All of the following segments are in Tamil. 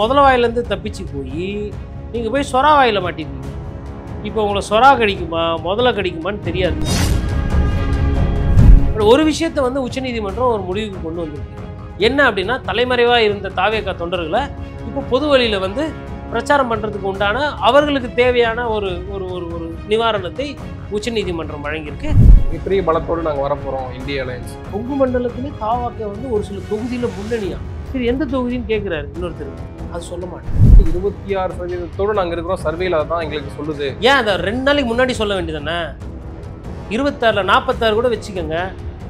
முதல வாயிலேருந்து தப்பிச்சு போய் நீங்கள் போய் சொரா வாயில் மாட்டிருக்கீங்க. இப்போ உங்களை சொரா கடிக்குமா முதல்ல கடிக்குமான்னு தெரியாது. ஒரு விஷயத்தை வந்து உச்சநீதிமன்றம் ஒரு முடிவுக்கு கொண்டு வந்திருக்கு. என்ன அப்படின்னா, தலைமறைவாக இருந்த தாவேகா தொண்டர்களை இப்போ பொது வழியில் வந்து பிரச்சாரம் பண்ணுறதுக்கு உண்டான அவர்களுக்கு தேவையான ஒரு ஒரு ஒரு ஒரு நிவாரணத்தை உச்சநீதிமன்றம் வழங்கியிருக்கு. மிகப்பெரிய பலத்தோடு நாங்கள் வரப்போகிறோம் இந்திய அலையன்ஸ். கொங்கு மண்டலத்திலே தாவாக்க வந்து ஒரு சில தொகுதியில் முன்னணியா. சரி, எந்த தொகுதின்னு கேட்குறாரு இன்னொருத்தர். அது சொல்ல மாட்டேன். 26% நாங்கள் இருக்கிறோம். சர்வேல தான் எங்களுக்கு சொல்லுது. ஏன் அதை 2 நாளைக்கு முன்னாடி சொல்ல வேண்டியதானே? 26ல் 46 கூட வச்சுக்கோங்க.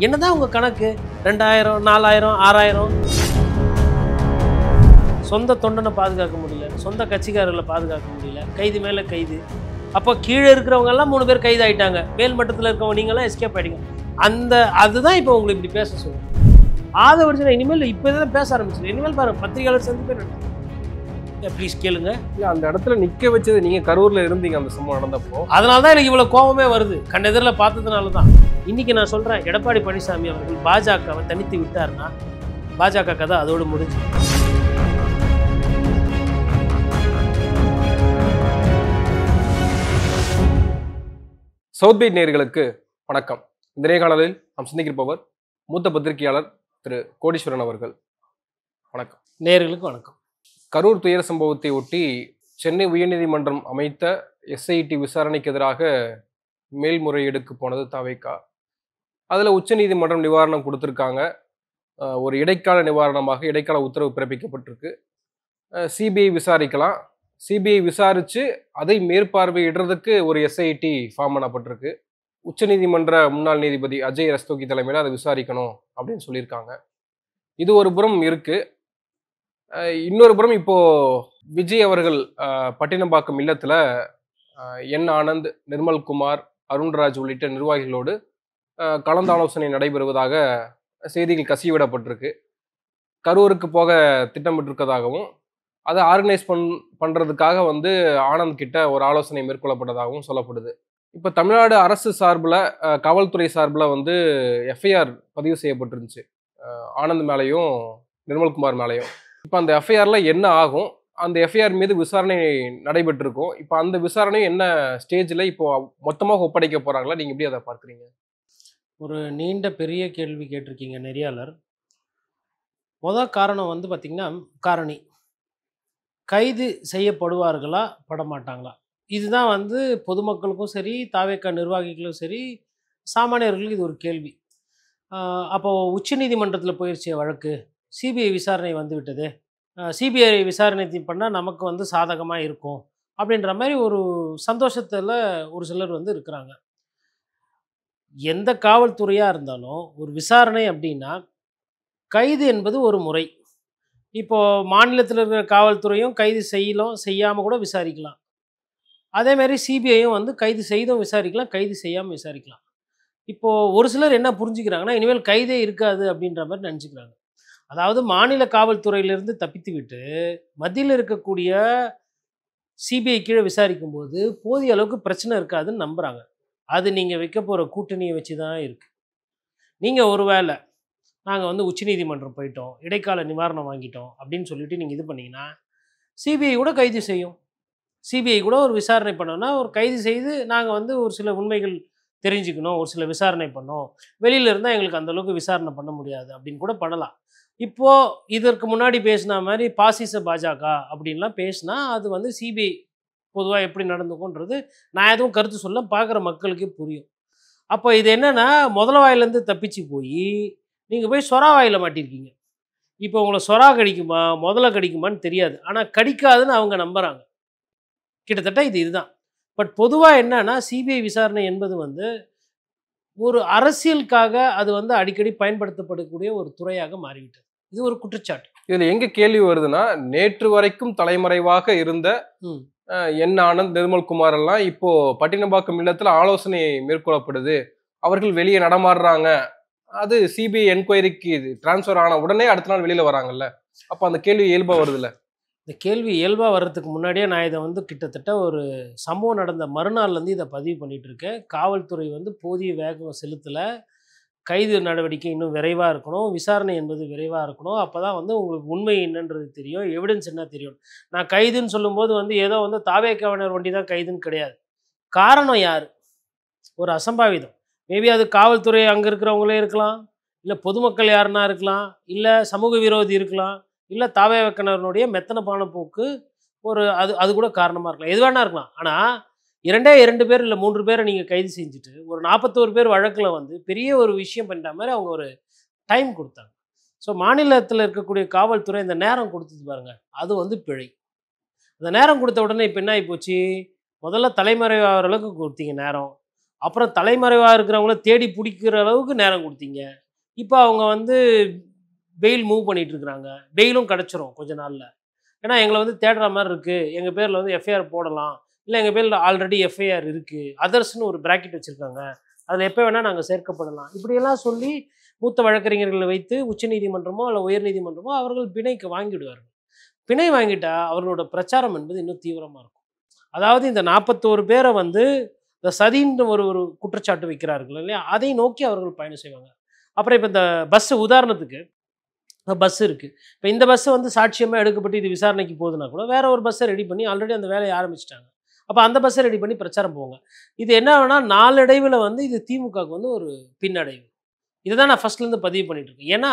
என்னதான் உங்கள் கணக்கு? 2000, 4000, 6000. சொந்த தொண்டனை பாதுகாக்க முடியல, சொந்த கட்சிக்காரர்களை பாதுகாக்க முடியல, கைது மேலே கைது. அப்போ கீழே இருக்கிறவங்கெல்லாம் 3 பேர் கைது ஆகிட்டாங்க. மேல் மட்டத்தில் இருக்கவங்க நீங்களாம் எஸ்கேப் ஆகிட்டீங்க. அதுதான் இப்போ உங்களுக்கு இப்படி பேச சொல்லுங்கள். ஆதவர்ஜனை இனிமேல் இப்போ தான் பேச ஆரம்பிச்சு. இனிமேல் பாருங்கள், பத்திரிகையாளர் சந்திப்பே நடக்கும். ப்ளீஸ் கேளுங்க. இல்லை, அந்த இடத்துல நிற்க வச்சது நீங்கள் கரூரில் இருந்தீங்க அந்த சம்பவம் நடந்தப்போ. அதனால தான் எனக்கு இவ்வளோ கோபமே வருது. கண்ணெதிரில் பார்த்ததுனால தான். இன்றைக்கி நான் சொல்கிறேன், எடப்பாடி பழனிசாமி அவர்கள் பாஜகவை தனித்து விட்டார்னா பாஜக கதை அதோடு முடிஞ்சு. சவுத் பீட் நேயர்களுக்கு வணக்கம். இந்த நேர்காணலில் நாம் சிந்திக்கிருப்பவர் மூத்த பத்திரிகையாளர் திரு கோடீஸ்வரன் அவர்கள். வணக்கம். நேயர்களுக்கு வணக்கம். கரூர் துயர சம்பவத்தை ஒட்டி சென்னை உயர்நீதிமன்றம் அமைத்த எஸ்ஐடி விசாரணைக்கு எதிராக மேல்முறையீடுக்கு போனது தாவேகா. அதில் உச்சநீதிமன்றம் நிவாரணம் கொடுத்துருக்காங்க. ஒரு இடைக்கால நிவாரணமாக இடைக்கால உத்தரவு பிறப்பிக்கப்பட்டிருக்கு. சிபிஐ விசாரிக்கலாம். சிபிஐ விசாரித்து அதை மேற்பார்வையிடுறதுக்கு ஒரு எஸ்ஐடி ஃபார்ம் பண்ணப்பட்டிருக்கு. உச்சநீதிமன்ற முன்னாள் நீதிபதி அஜய் ரஸ்தோகி தலைமையில் அதை விசாரிக்கணும் அப்படின்னு சொல்லியிருக்காங்க. இது ஒரு புறம் இருக்கு. இன்னொரு புறம் இப்போ விஜய் அவர்கள் பட்டினப்பாக்கம் இல்லத்தில் என் ஆனந்த், நிர்மல்குமார், அருண்ராஜ் உள்ளிட்ட நிர்வாகிகளோடு கலந்தாலோசனை நடைபெறுவதாக செய்திகள் கசிவிடப்பட்டிருக்கு. கரூருக்கு போக திட்டமிட்டிருக்கதாகவும் அதை ஆர்கனைஸ் பண்ணுறதுக்காக வந்து ஆனந்த் கிட்ட ஒரு ஆலோசனை மேற்கொள்ளப்பட்டதாகவும் சொல்லப்படுது. இப்போ தமிழ்நாடு அரசு சார்பில், காவல்துறை சார்பில் வந்து எஃப்ஐஆர் பதிவு செய்யப்பட்டிருந்துச்சு ஆனந்த் மேலேயும் நிர்மல்குமார் மேலேயும். இப்போ அந்த எஃப்ஐஆரில் என்ன ஆகும்? அந்த எஃப்ஐஆர் மீது விசாரணை நடைபெற்றிருக்கும். இப்போ அந்த விசாரணை என்ன ஸ்டேஜில் இப்போ மொத்தமாக ஒப்படைக்க போகிறாங்களா? நீங்கள் எப்படி அதை பார்க்குறீங்க? ஒரு நீண்ட பெரிய கேள்வி கேட்டிருக்கீங்க நெறியாளர். முதல் காரணம் வந்து பார்த்திங்கன்னா, காரணி கைது செய்யப்படுவார்களா படமாட்டாங்களா? இதுதான் வந்து பொதுமக்களுக்கும் சரி, தாவேகா நிர்வாகிகளுக்கும் சரி, சாமானியர்களுக்கு இது ஒரு கேள்வி. அப்போது உச்சநீதிமன்றத்தில் போயிடுச்சு வழக்கு, சிபிஐ விசாரணை வந்து விட்டது, சிபிஐ விசாரணை பண்ணால் நமக்கு வந்து சாதகமாக இருக்கும் அப்படின்ற மாதிரி ஒரு சந்தோஷத்தில் ஒரு சிலர் வந்து இருக்கிறாங்க. எந்த காவல்துறையாக இருந்தாலும் ஒரு விசாரணை அப்படின்னா கைது என்பது ஒரு முறை. இப்போது மாநிலத்தில் இருக்கிற காவல்துறையும் கைது செய்யலாம், செய்யாமல் கூட விசாரிக்கலாம். அதேமாதிரி சிபிஐயும் வந்து கைது செய்தும் விசாரிக்கலாம், கைது செய்யாமல் விசாரிக்கலாம். இப்போது ஒரு சிலர் என்ன புரிஞ்சுக்கிறாங்கன்னா, இனிமேல் கைதே இருக்காது அப்படின்ற மாதிரி நினச்சிக்கிறாங்க. அதாவது மாநில காவல்துறையிலிருந்து தப்பித்து விட்டு மத்தியில் இருக்கக்கூடிய சிபிஐ கீழே விசாரிக்கும்போது போதிய அளவுக்கு பிரச்சனை இருக்காதுன்னு நம்புகிறாங்க. அது நீங்கள் வைக்க போகிற கூட்டணியை வச்சு தான் இருக்குது. நீங்கள் ஒரு வேளை நாங்கள் வந்து உச்சநீதிமன்றம் போயிட்டோம், இடைக்கால நிவாரணம் வாங்கிட்டோம் அப்படின்னு சொல்லிட்டு நீங்கள் இது பண்ணிங்கன்னா சிபிஐ கூட கைது செய்யும். சிபிஐ கூட ஒரு விசாரணை பண்ணோன்னா ஒரு கைது செய்து நாங்கள் வந்து ஒரு சில உண்மைகள் தெரிஞ்சுக்கணும், ஒரு சில விசாரணை பண்ணோம், வெளியில் இருந்தால் எங்களுக்கு அந்தளவுக்கு விசாரணை பண்ண முடியாது அப்படின்னு கூட பண்ணலாம். இப்போது இதற்கு முன்னாடி பேசின மாதிரி பாசிச பாஜக அப்படின்லாம் பேசினா அது வந்து சிபிஐ பொதுவாக எப்படி நடந்துக்கும்ன்றது நான் எதுவும் கருத்து சொல்ல, பார்க்குற மக்களுக்கே புரியும். அப்போ இது என்னென்னா, முதல வாயிலேருந்து தப்பிச்சு போய் நீங்கள் போய் சொரா வாயில் மாட்டிருக்கீங்க. இப்போ உங்களை சொரா கடிக்குமா முதல்ல கடிக்குமான்னு தெரியாது, ஆனால் கடிக்காதுன்னு அவங்க நம்புகிறாங்க. கிட்டத்தட்ட இதுதான். பட் பொதுவாக என்னன்னா, சிபிஐ விசாரணை என்பது வந்து ஒரு அரசியலுக்காக அது வந்து அடிக்கடி பயன்படுத்தப்படக்கூடிய ஒரு துறையாக மாறிவிட்டது. இது ஒரு குற்றச்சாட்டு. இதில் எங்கே கேள்வி வருதுன்னா, நேற்று வரைக்கும் தலைமறைவாக இருந்த என் ஆனந்த், நிர்மல்குமார் எல்லாம் இப்போ பட்டினப்பாக்கம் இல்லத்தில் ஆலோசனை மேற்கொள்ளப்படுது, அவர்கள் வெளியே நடமாடுறாங்க, அது சிபிஐ என்கொயரிக்கு டிரான்ஸ்ஃபர் ஆன உடனே அடுத்த நாள் வெளியில் வராங்கல்ல. அப்போ அந்த கேள்வி இயல்பாக வருதுல்ல. இந்த கேள்வி இயல்பாக வர்றதுக்கு முன்னாடியே நான் இதை வந்து கிட்டத்தட்ட ஒரு சம்பவம் நடந்த மறுநாள்லேருந்து இதை பதிவு பண்ணிகிட்டு இருக்கேன். காவல்துறை வந்து போதிய வேகம் செலுத்தலை, கைது நடவடிக்கை இன்னும் விரைவாக இருக்கணும், விசாரணை என்பது விரைவாக இருக்கணும். அப்போ தான் வந்து உங்களுக்கு உண்மை என்னன்றது தெரியும், எவிடன்ஸ் என்ன தெரியும். நான் கைதுன்னு சொல்லும்போது வந்து ஏதோ வந்து தாவேக்காவினர் வண்டி தான் கைதுன்னு கிடையாது. காரணம் யார்? ஒரு அசம்பாவிதம். மேபி அது காவல்துறை அங்கே இருக்கிறவங்களே இருக்கலாம், இல்லை பொதுமக்கள் யாருன்னா இருக்கலாம், இல்லை சமூக விரோதி இருக்கலாம், இல்லை தாவேக்காவினருடைய மெத்தனமான போக்கு ஒரு அது அது கூட காரணமாக இருக்கலாம். எது வேணா இருக்கலாம். ஆனால் 2 பேர் இல்லை 3 பேரை நீங்கள் கைது செஞ்சுட்டு ஒரு 41 பேர் வழக்கில் வந்து பெரிய ஒரு விஷயம் பண்ணிட்ட மாதிரி அவங்க ஒரு டைம் கொடுத்தாங்க. ஸோ மாநிலத்தில் இருக்கக்கூடிய காவல்துறை இந்த நேரம் கொடுத்தது பாருங்க, அது வந்து பிழை. அந்த நேரம் கொடுத்த உடனே இப்போ என்ன ஆகி போச்சு, முதல்ல தலைமறைவாகிற அளவுக்கு கொடுத்தீங்க நேரம், அப்புறம் தலைமறைவாக இருக்கிறவங்கள தேடி பிடிக்கிற அளவுக்கு நேரம் கொடுத்தீங்க. இப்போ அவங்க வந்து பெயில் மூவ் பண்ணிட்டு இருக்கிறாங்க, பெயிலும் கிடச்சிரும் கொஞ்ச நாளில். ஏன்னா எங்களை வந்து தேடுற மாதிரி இருக்குது, எங்கள் பேரில் வந்து எஃப்ஐஆர் போடலாம், இல்லை எங்கள் பேரில் ஆல்ரெடி எஃப்ஐஆர் இருக்குது, அதர்ஸ்னு ஒரு பிராக்கெட் வச்சுருக்காங்க, அதில் எப்போ வேணால் நாங்கள் சேர்க்கப்படலாம், இப்படியெல்லாம் சொல்லி மூத்த வழக்கறிஞர்களை வைத்து உச்சநீதிமன்றமோ இல்லை உயர்நீதிமன்றமோ அவர்கள் பிணைக்கு வாங்கிவிடுவார்கள். பிணை வாங்கிட்டா அவர்களோட பிரச்சாரம் என்பது இன்னும் தீவிரமாக இருக்கும். அதாவது இந்த 41 பேரை வந்து இந்த சதின்ற ஒரு ஒரு குற்றச்சாட்டு வைக்கிறார்கள் இல்லையா, அதை நோக்கி அவர்கள் பயணம் செய்வாங்க. அப்புறம் இப்போ இந்த பஸ்ஸு உதாரணத்துக்கு பஸ் இருக்குது, இப்போ இந்த பஸ்ஸு வந்து சாட்சியமாக எடுக்கப்பட்டு இது விசாரணைக்கு போகுதுன்னா கூட வேற ஒரு பஸ்ஸை ரெடி பண்ணி ஆல்ரெடி அந்த வேலையை ஆரம்பிச்சிட்டாங்க. அப்போ அந்த பஸ்ஸை ரெடி பண்ணி பிரச்சாரம் போவாங்க. இது என்ன ஆகுனா நாளடைவில் வந்து இது திமுகவுக்கு வந்து ஒரு பின்னடைவு. இதை தான் நான் ஃபஸ்ட்லேருந்து பதிவு பண்ணிட்டு இருக்கேன். ஏன்னா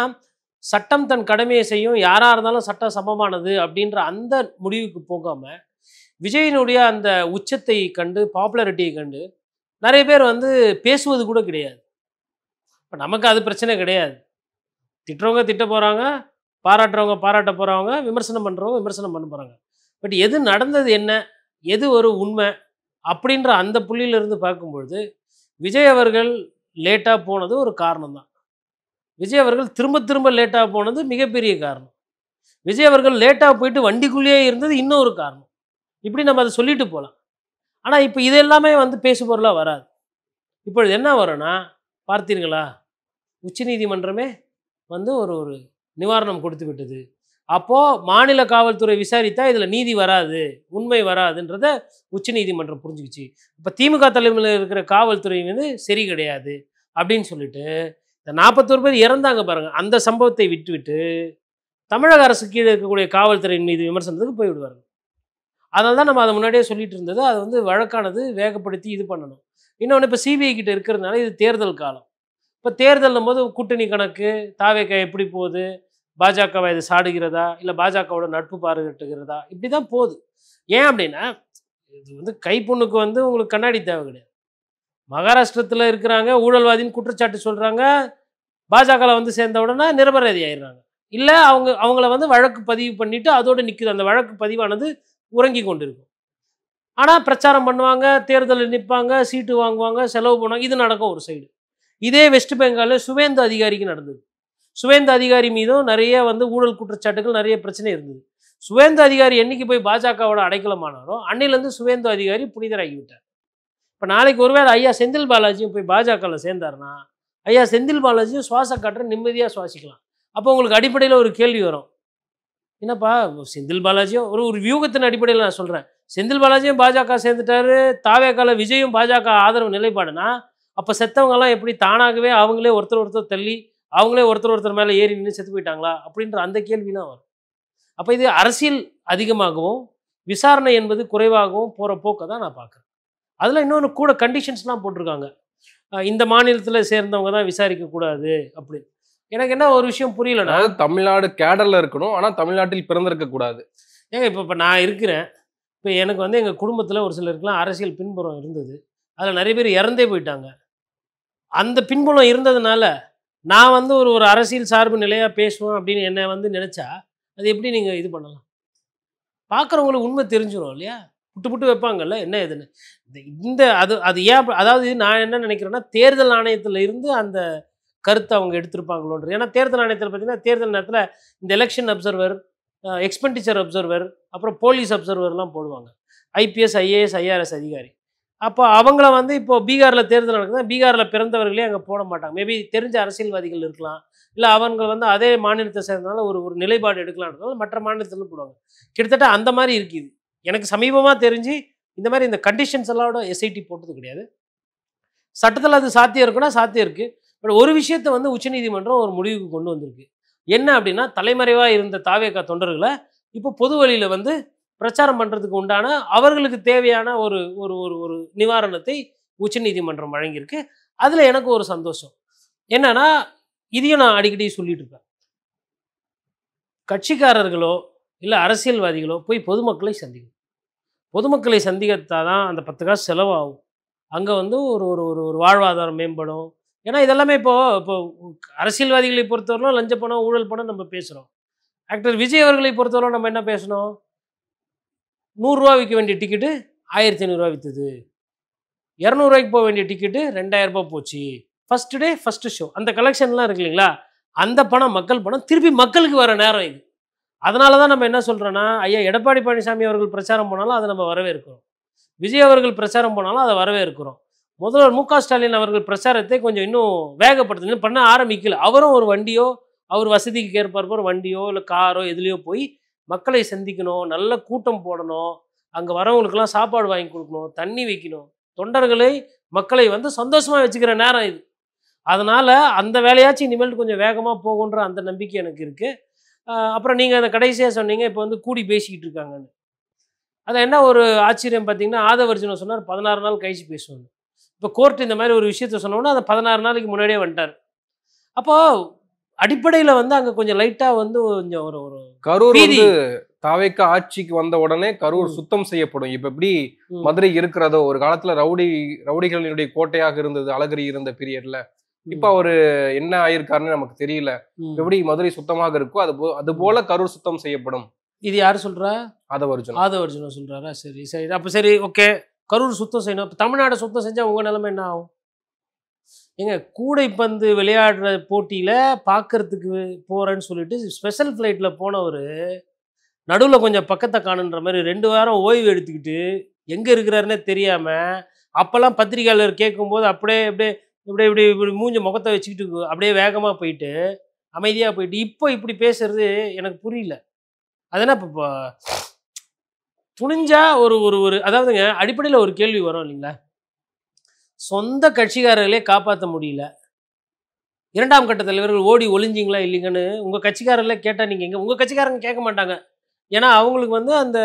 சட்டம் தன் கடமையை செய்யும், யாராக இருந்தாலும் சட்டம் சமமானது அப்படின்ற அந்த முடிவுக்கு போகாமல் விஜயினுடைய அந்த உச்சத்தை கண்டு பாப்புலாரிட்டியை கண்டு நிறைய பேர் வந்து பேசுவது கூட கிடையாது. இப்போ நமக்கு அது பிரச்சனை கிடையாது, திட்டுறவங்க திட்ட போகிறாங்க, பாராட்டுறவங்க பாராட்ட போகிறவங்க, விமர்சனம் பண்ணுறவங்க விமர்சனம் பண்ண போகிறாங்க. பட் எது நடந்தது என்ன, எது ஒரு உண்மை அப்படின்ற அந்த புள்ளியிலிருந்து பார்க்கும்பொழுது விஜய் அவர்கள் லேட்டாக போனது ஒரு காரணம் தான். விஜய் அவர்கள் திரும்ப திரும்ப லேட்டாக போனது மிகப்பெரிய காரணம். விஜய் அவர்கள் லேட்டாக போயிட்டு வண்டிக்குள்ளேயே இருந்தது இன்னொரு காரணம். இப்படி நம்ம அதை சொல்லிட்டு போகலாம். ஆனால் இப்போ இது எல்லாமே வந்து பேசுபொருளாக வராது. இப்பொழுது என்ன வரும்னா, பார்த்தீர்களா, உச்சநீதிமன்றமே வந்து ஒரு ஒரு நிவாரணம் கொடுத்து விட்டது. அப்போது மாநில காவல்துறை விசாரித்தா இதில் நீதி வராது, உண்மை வராதுன்றதை உச்சநீதிமன்றம் புரிஞ்சுக்கிச்சு. இப்போ திமுக தலைமையில் இருக்கிற காவல்துறை வந்து சரி கிடையாது அப்படின்னு சொல்லிட்டு இந்த 41 பேர் இறந்தாங்க பாருங்கள், அந்த சம்பவத்தை விட்டுவிட்டு தமிழக அரசு கீழே இருக்கக்கூடிய காவல்துறையின் மீது விமர்சனத்துக்கு போய்விடுவார்கள். அதனால தான் நம்ம அதை முன்னாடியே சொல்லிட்டு இருந்தது, அது வந்து வழக்கானது வேகப்படுத்தி இது பண்ணணும். இன்னொன்று இப்போ சிபிஐ கிட்ட இருக்கிறதுனால இது தேர்தல் காலம். இப்போ தேர்தலும் போது கூட்டணி கணக்கு, தாவேக எப்படி போகுது, பாஜகவை இது சாடுகிறதா, இல்லை பாஜகவோட நட்பு பாராட்டுகிறதா, இப்படி தான் போகுது. ஏன் அப்படின்னா இது வந்து கைப்புண்ணுக்கு வந்து உங்களுக்கு கண்ணாடி தேவை கிடையாது. மகாராஷ்டிரத்தில் இருக்கிறாங்க, ஊழல்வாதின்னு குற்றச்சாட்டு சொல்கிறாங்க, பாஜகவில் வந்து சேர்ந்த உடனே நிரபராதி ஆயிடுறாங்க. இல்லை அவங்கள வந்து வழக்கு பதிவு பண்ணிவிட்டு அதோடு நிற்குது, அந்த வழக்கு பதிவானது உறங்கி கொண்டு இருக்கும். ஆனால் பிரச்சாரம் பண்ணுவாங்க, தேர்தலில் நிற்பாங்க, சீட்டு வாங்குவாங்க, செலவு பண்ணுவாங்க, இது நடக்கும் ஒரு சைடு. இதே வெஸ்ட் பெங்காலில் சுவேந்து அதிகாரிக்கு நடந்தது. சுவேந்து அதிகாரி மீதும் நிறைய வந்து ஊழல் குற்றச்சாட்டுகள், நிறைய பிரச்சனை இருந்தது. சுவேந்து அதிகாரி என்னைக்கு போய் பாஜகவோட அடைக்கலமானாரோ அன்னையிலேருந்து சுவேந்து அதிகாரி புனிதராகி விட்டார். இப்போ நாளைக்கு ஒருவேளை ஐயா செந்தில் பாலாஜியும் போய் பாஜகவில் சேர்ந்தாருன்னா ஐயா செந்தில் பாலாஜியும் சுவாச காற்ற நிம்மதியாக சுவாசிக்கலாம். அப்போ உங்களுக்கு அடிப்படையில் ஒரு கேள்வி வரும், என்னப்பா செந்தில் பாலாஜியும் ஒரு வியூகத்தின் அடிப்படையில் நான் சொல்கிறேன், செந்தில் பாலாஜியும் பாஜக சேர்ந்துட்டாரு, தாவேக்கால விஜயும் பாஜக ஆதரவு நிலைப்பாடுனா அப்போ செத்தவங்கெல்லாம் எப்படி தானாகவே அவங்களே ஒருத்தர் தள்ளி அவங்களே ஒருத்தர் மேலே ஏறி நின்று செத்து போயிட்டாங்களா அப்படின்ற அந்த கேள்விலாம் வரும். அப்போ இது அரசியல் அதிகமாகவும் விசாரணை என்பது குறைவாகவும் போகிற போக்கை தான் நான் பார்க்குறேன். அதில் இன்னொன்று கூட கண்டிஷன்ஸ்லாம் போட்டிருக்காங்க, இந்த மாநிலத்தில் சேர்ந்தவங்க தான் விசாரிக்கக்கூடாது அப்படி. எனக்கு என்ன ஒரு விஷயம் புரியலன்னா, தமிழ்நாடு கேடரில் இருக்கணும், ஆனால் தமிழ்நாட்டில் பிறந்திருக்க கூடாது. ஏங்க இப்போ நான் இருக்கிறேன், இப்போ எனக்கு வந்து எங்கள் குடும்பத்தில் ஒரு சிலருக்குலாம் அரசியல் பின்புலம் இருந்தது, அதில் நிறைய பேர் இறந்தே போயிட்டாங்க. அந்த பின்புலம் இருந்ததுனால நான் வந்து ஒரு அரசியல் சார்பு நிலையாக பேசுவேன் அப்படின்னு என்னை வந்து நினச்சா அது எப்படி நீங்கள் இது பண்ணலாம்? பார்க்குறவங்களுக்கு உண்மை தெரிஞ்சிடும் இல்லையா, புட்டு வைப்பாங்கல்ல என்ன இதுன்னு. இந்த அது ஏன், அதாவது நான் என்ன நினைக்கிறேன்னா தேர்தல் ஆணையத்தில் இருந்து அந்த கருத்தை அவங்க எடுத்திருப்பாங்களோன்றது. ஏன்னா தேர்தல் ஆணையத்தில் பார்த்தீங்கன்னா தேர்தல் நேரத்தில் இந்த எலெக்ஷன் அப்சர்வர், எக்ஸ்பெண்டிச்சர் அப்சர்வர், அப்புறம் போலீஸ் அப்சர்வர்லாம் போடுவாங்க, ஐபிஎஸ் ஐஏஎஸ் ஐஆர்எஸ் அதிகாரி. அப்போ அவங்கள வந்து இப்போது பீகாரில் தேர்தல் நடக்குதுன்னா பீகாரில் பிறந்தவர்களே அங்கே போட மாட்டாங்க. மேபி தெரிஞ்ச அரசியல்வாதிகள் இருக்கலாம், இல்லை அவங்க வந்து அதே மாநிலத்தை சேர்ந்தனால ஒரு நிலைப்பாடு எடுக்கலான்றதால மற்ற மாநிலத்தில் போடுவாங்க. கிட்டத்தட்ட அந்த மாதிரி இருக்குது. எனக்கு சமீபமாக தெரிஞ்சு இந்த மாதிரி இந்த கண்டிஷன்ஸ் எல்லாம் எஸ்ஐடி போட்டது கிடையாது. சட்டத்தில் அது சாத்தியம் இருக்குன்னா சாத்தியம் இருக்குது. பட் ஒரு விஷயத்தை வந்து உச்சநீதிமன்றம் ஒரு முடிவுக்கு கொண்டு வந்திருக்கு. என்ன அப்படின்னா, தலைமறைவாக இருந்த தாவேகா தொண்டர்களை இப்போ பொது வழியில் வந்து பிரச்சாரம் பண்ணுறதுக்கு உண்டான அவர்களுக்கு தேவையான ஒரு ஒரு ஒரு ஒரு நிவாரணத்தை உச்சநீதிமன்றம் வழங்கியிருக்கு. அதில் எனக்கு ஒரு சந்தோஷம் என்னன்னா, இதையும் நான் அடிக்கடி சொல்லிட்டு இருப்பேன். கட்சிக்காரர்களோ இல்லை அரசியல்வாதிகளோ போய் பொதுமக்களை சந்திக்கணும். பொதுமக்களை சந்திக்கத்தான் அந்த 10 காசு செலவாகும். அங்கே வந்து ஒரு ஒரு ஒரு ஒரு வாழ்வாதாரம் மேம்படும். ஏன்னா இதெல்லாமே இப்போ இப்போ அரசியல்வாதிகளை பொறுத்தவரைக்கும் லஞ்ச பணம் ஊழல் பணம் நம்ம பேசுகிறோம். ஆக்டர் விஜய் அவர்களை பொறுத்தவரை நம்ம என்ன பேசணும்? 100 ரூபா விற்க வேண்டிய டிக்கெட்டு 1500 விற்றுது. 200 ரூபாய்க்கு போக வேண்டிய டிக்கெட்டு 2000 ரூபாய் போச்சு. ஃபர்ஸ்ட் டே ஃபர்ஸ்ட் ஷோ அந்த கலெக்ஷன்லாம் இருக்கு இல்லைங்களா? அந்த பணம் மக்கள் பணம் திருப்பி மக்களுக்கு வர நேரம் இது. அதனால தான் நம்ம என்ன சொல்கிறோன்னா, ஐயா எடப்பாடி பழனிசாமி அவர்கள் பிரச்சாரம் போனாலும் அதை நம்ம வரவேற்கிறோம். விஜய் அவர்கள் பிரச்சாரம் போனாலும் அதை வரவேற்கிறோம். முதல்வர் மு.க. ஸ்டாலின் அவர்கள் பிரச்சாரத்தை கொஞ்சம் இன்னும் வேகப்படுத்து இன்னும் பண்ண ஆரம்பிக்கல. அவரும் ஒரு வண்டியோ, அவர் வசதிக்கு ஏற்பார் ஒரு வண்டியோ இல்லை காரோ எதுலேயோ போய் மக்களை சந்திக்கணும், நல்ல கூட்டம் போடணும், அங்கே வரவங்களுக்கெல்லாம் சாப்பாடு வாங்கி கொடுக்கணும், தண்ணி வைக்கணும், தொண்டர்களை மக்களை வந்து சந்தோஷமாக வச்சுக்கிற நேரம் இது. அதனால் அந்த வேலையாச்சும் இனிமேல் கொஞ்சம் வேகமாக போகுன்ற அந்த நம்பிக்கை எனக்கு இருக்குது. அப்புறம் நீங்கள் அந்த கடைசியாக சொன்னீங்க இப்போ வந்து கூடி பேசிக்கிட்டு இருக்காங்கன்னு. அது என்ன ஒரு ஆச்சரியம் பார்த்தீங்கன்னா, ஆதவர்ஜுன சொன்னார் 16 நாள் கழிச்சு பேசுவாங்க. இப்போ கோர்ட் இந்த மாதிரி ஒரு விஷயத்த சொன்னோன்னா அதை 16 நாளைக்கு முன்னாடியே வந்துட்டார். அப்போது அடிப்படையில் வந்து அங்கே கொஞ்சம் லைட்டாக வந்து கொஞ்சம் ஒரு ஒரு கரூர் வந்து தாவேக்கா ஆட்சிக்கு வந்த உடனே கரூர் சுத்தம் செய்யப்படும். இப்ப எப்படி மதுரை இருக்கிறதோ, ஒரு காலத்துல ரவுடிகளினுடைய கோட்டையாக இருந்தது அழகிரி இருந்த பீரியட்ல. இப்ப அவரு என்ன ஆயிருக்காருன்னு நமக்கு தெரியல. எப்படி மதுரை சுத்தமாக இருக்கோ அது போல கரூர் சுத்தம் செய்யப்படும். இது யாரு சொல்றா? ஆதவர்ஜுனா சொல்றாரா? சரி சரி, அப்ப சரி, ஓகே. கரூர் சுத்தம் செய்யணும். தமிழ்நாடு சுத்தம் செஞ்சா உங்க நிலைமை என்ன ஆகும்? ஏங்க, கூடைப்பந்து விளையாடுற போட்டியில பார்க்கறதுக்கு போறேன்னு சொல்லிட்டு ஸ்பெஷல் ஃப்ளைட்ல போனவர் நடுவில் கொஞ்சம் பக்கத்தை காணுன்ற மாதிரி 2 வாரம் ஓய்வு எடுத்துக்கிட்டு எங்கே இருக்கிறாருன்னே தெரியாமல் அப்போல்லாம் பத்திரிகையாளர் கேட்கும்போது அப்படியே அப்படியே இப்படி இப்படி இப்படி மூஞ்சி முகத்தை வச்சுக்கிட்டு அப்படியே வேகமாக போயிட்டு அமைதியாக போயிட்டு இப்போ இப்படி பேசுறது எனக்கு புரியல. அதனால் இப்போ துணிஞ்சா ஒரு ஒரு ஒரு அதாவதுங்க அடிப்படையில் ஒரு கேள்வி வரும் இல்லைங்களா? சொந்த கட்சிக்காரர்களே காப்பாற்ற முடியல, 2ஆம் கட்ட தலைவர்கள் ஓடி ஒளிஞ்சிங்களா இல்லைங்கன்னு உங்கள் கட்சிக்காரர்களே கேட்டால் நீங்கள் எங்கே உங்கள் கட்சிக்காரங்க கேட்க மாட்டாங்க. ஏன்னா அவங்களுக்கு வந்து அந்த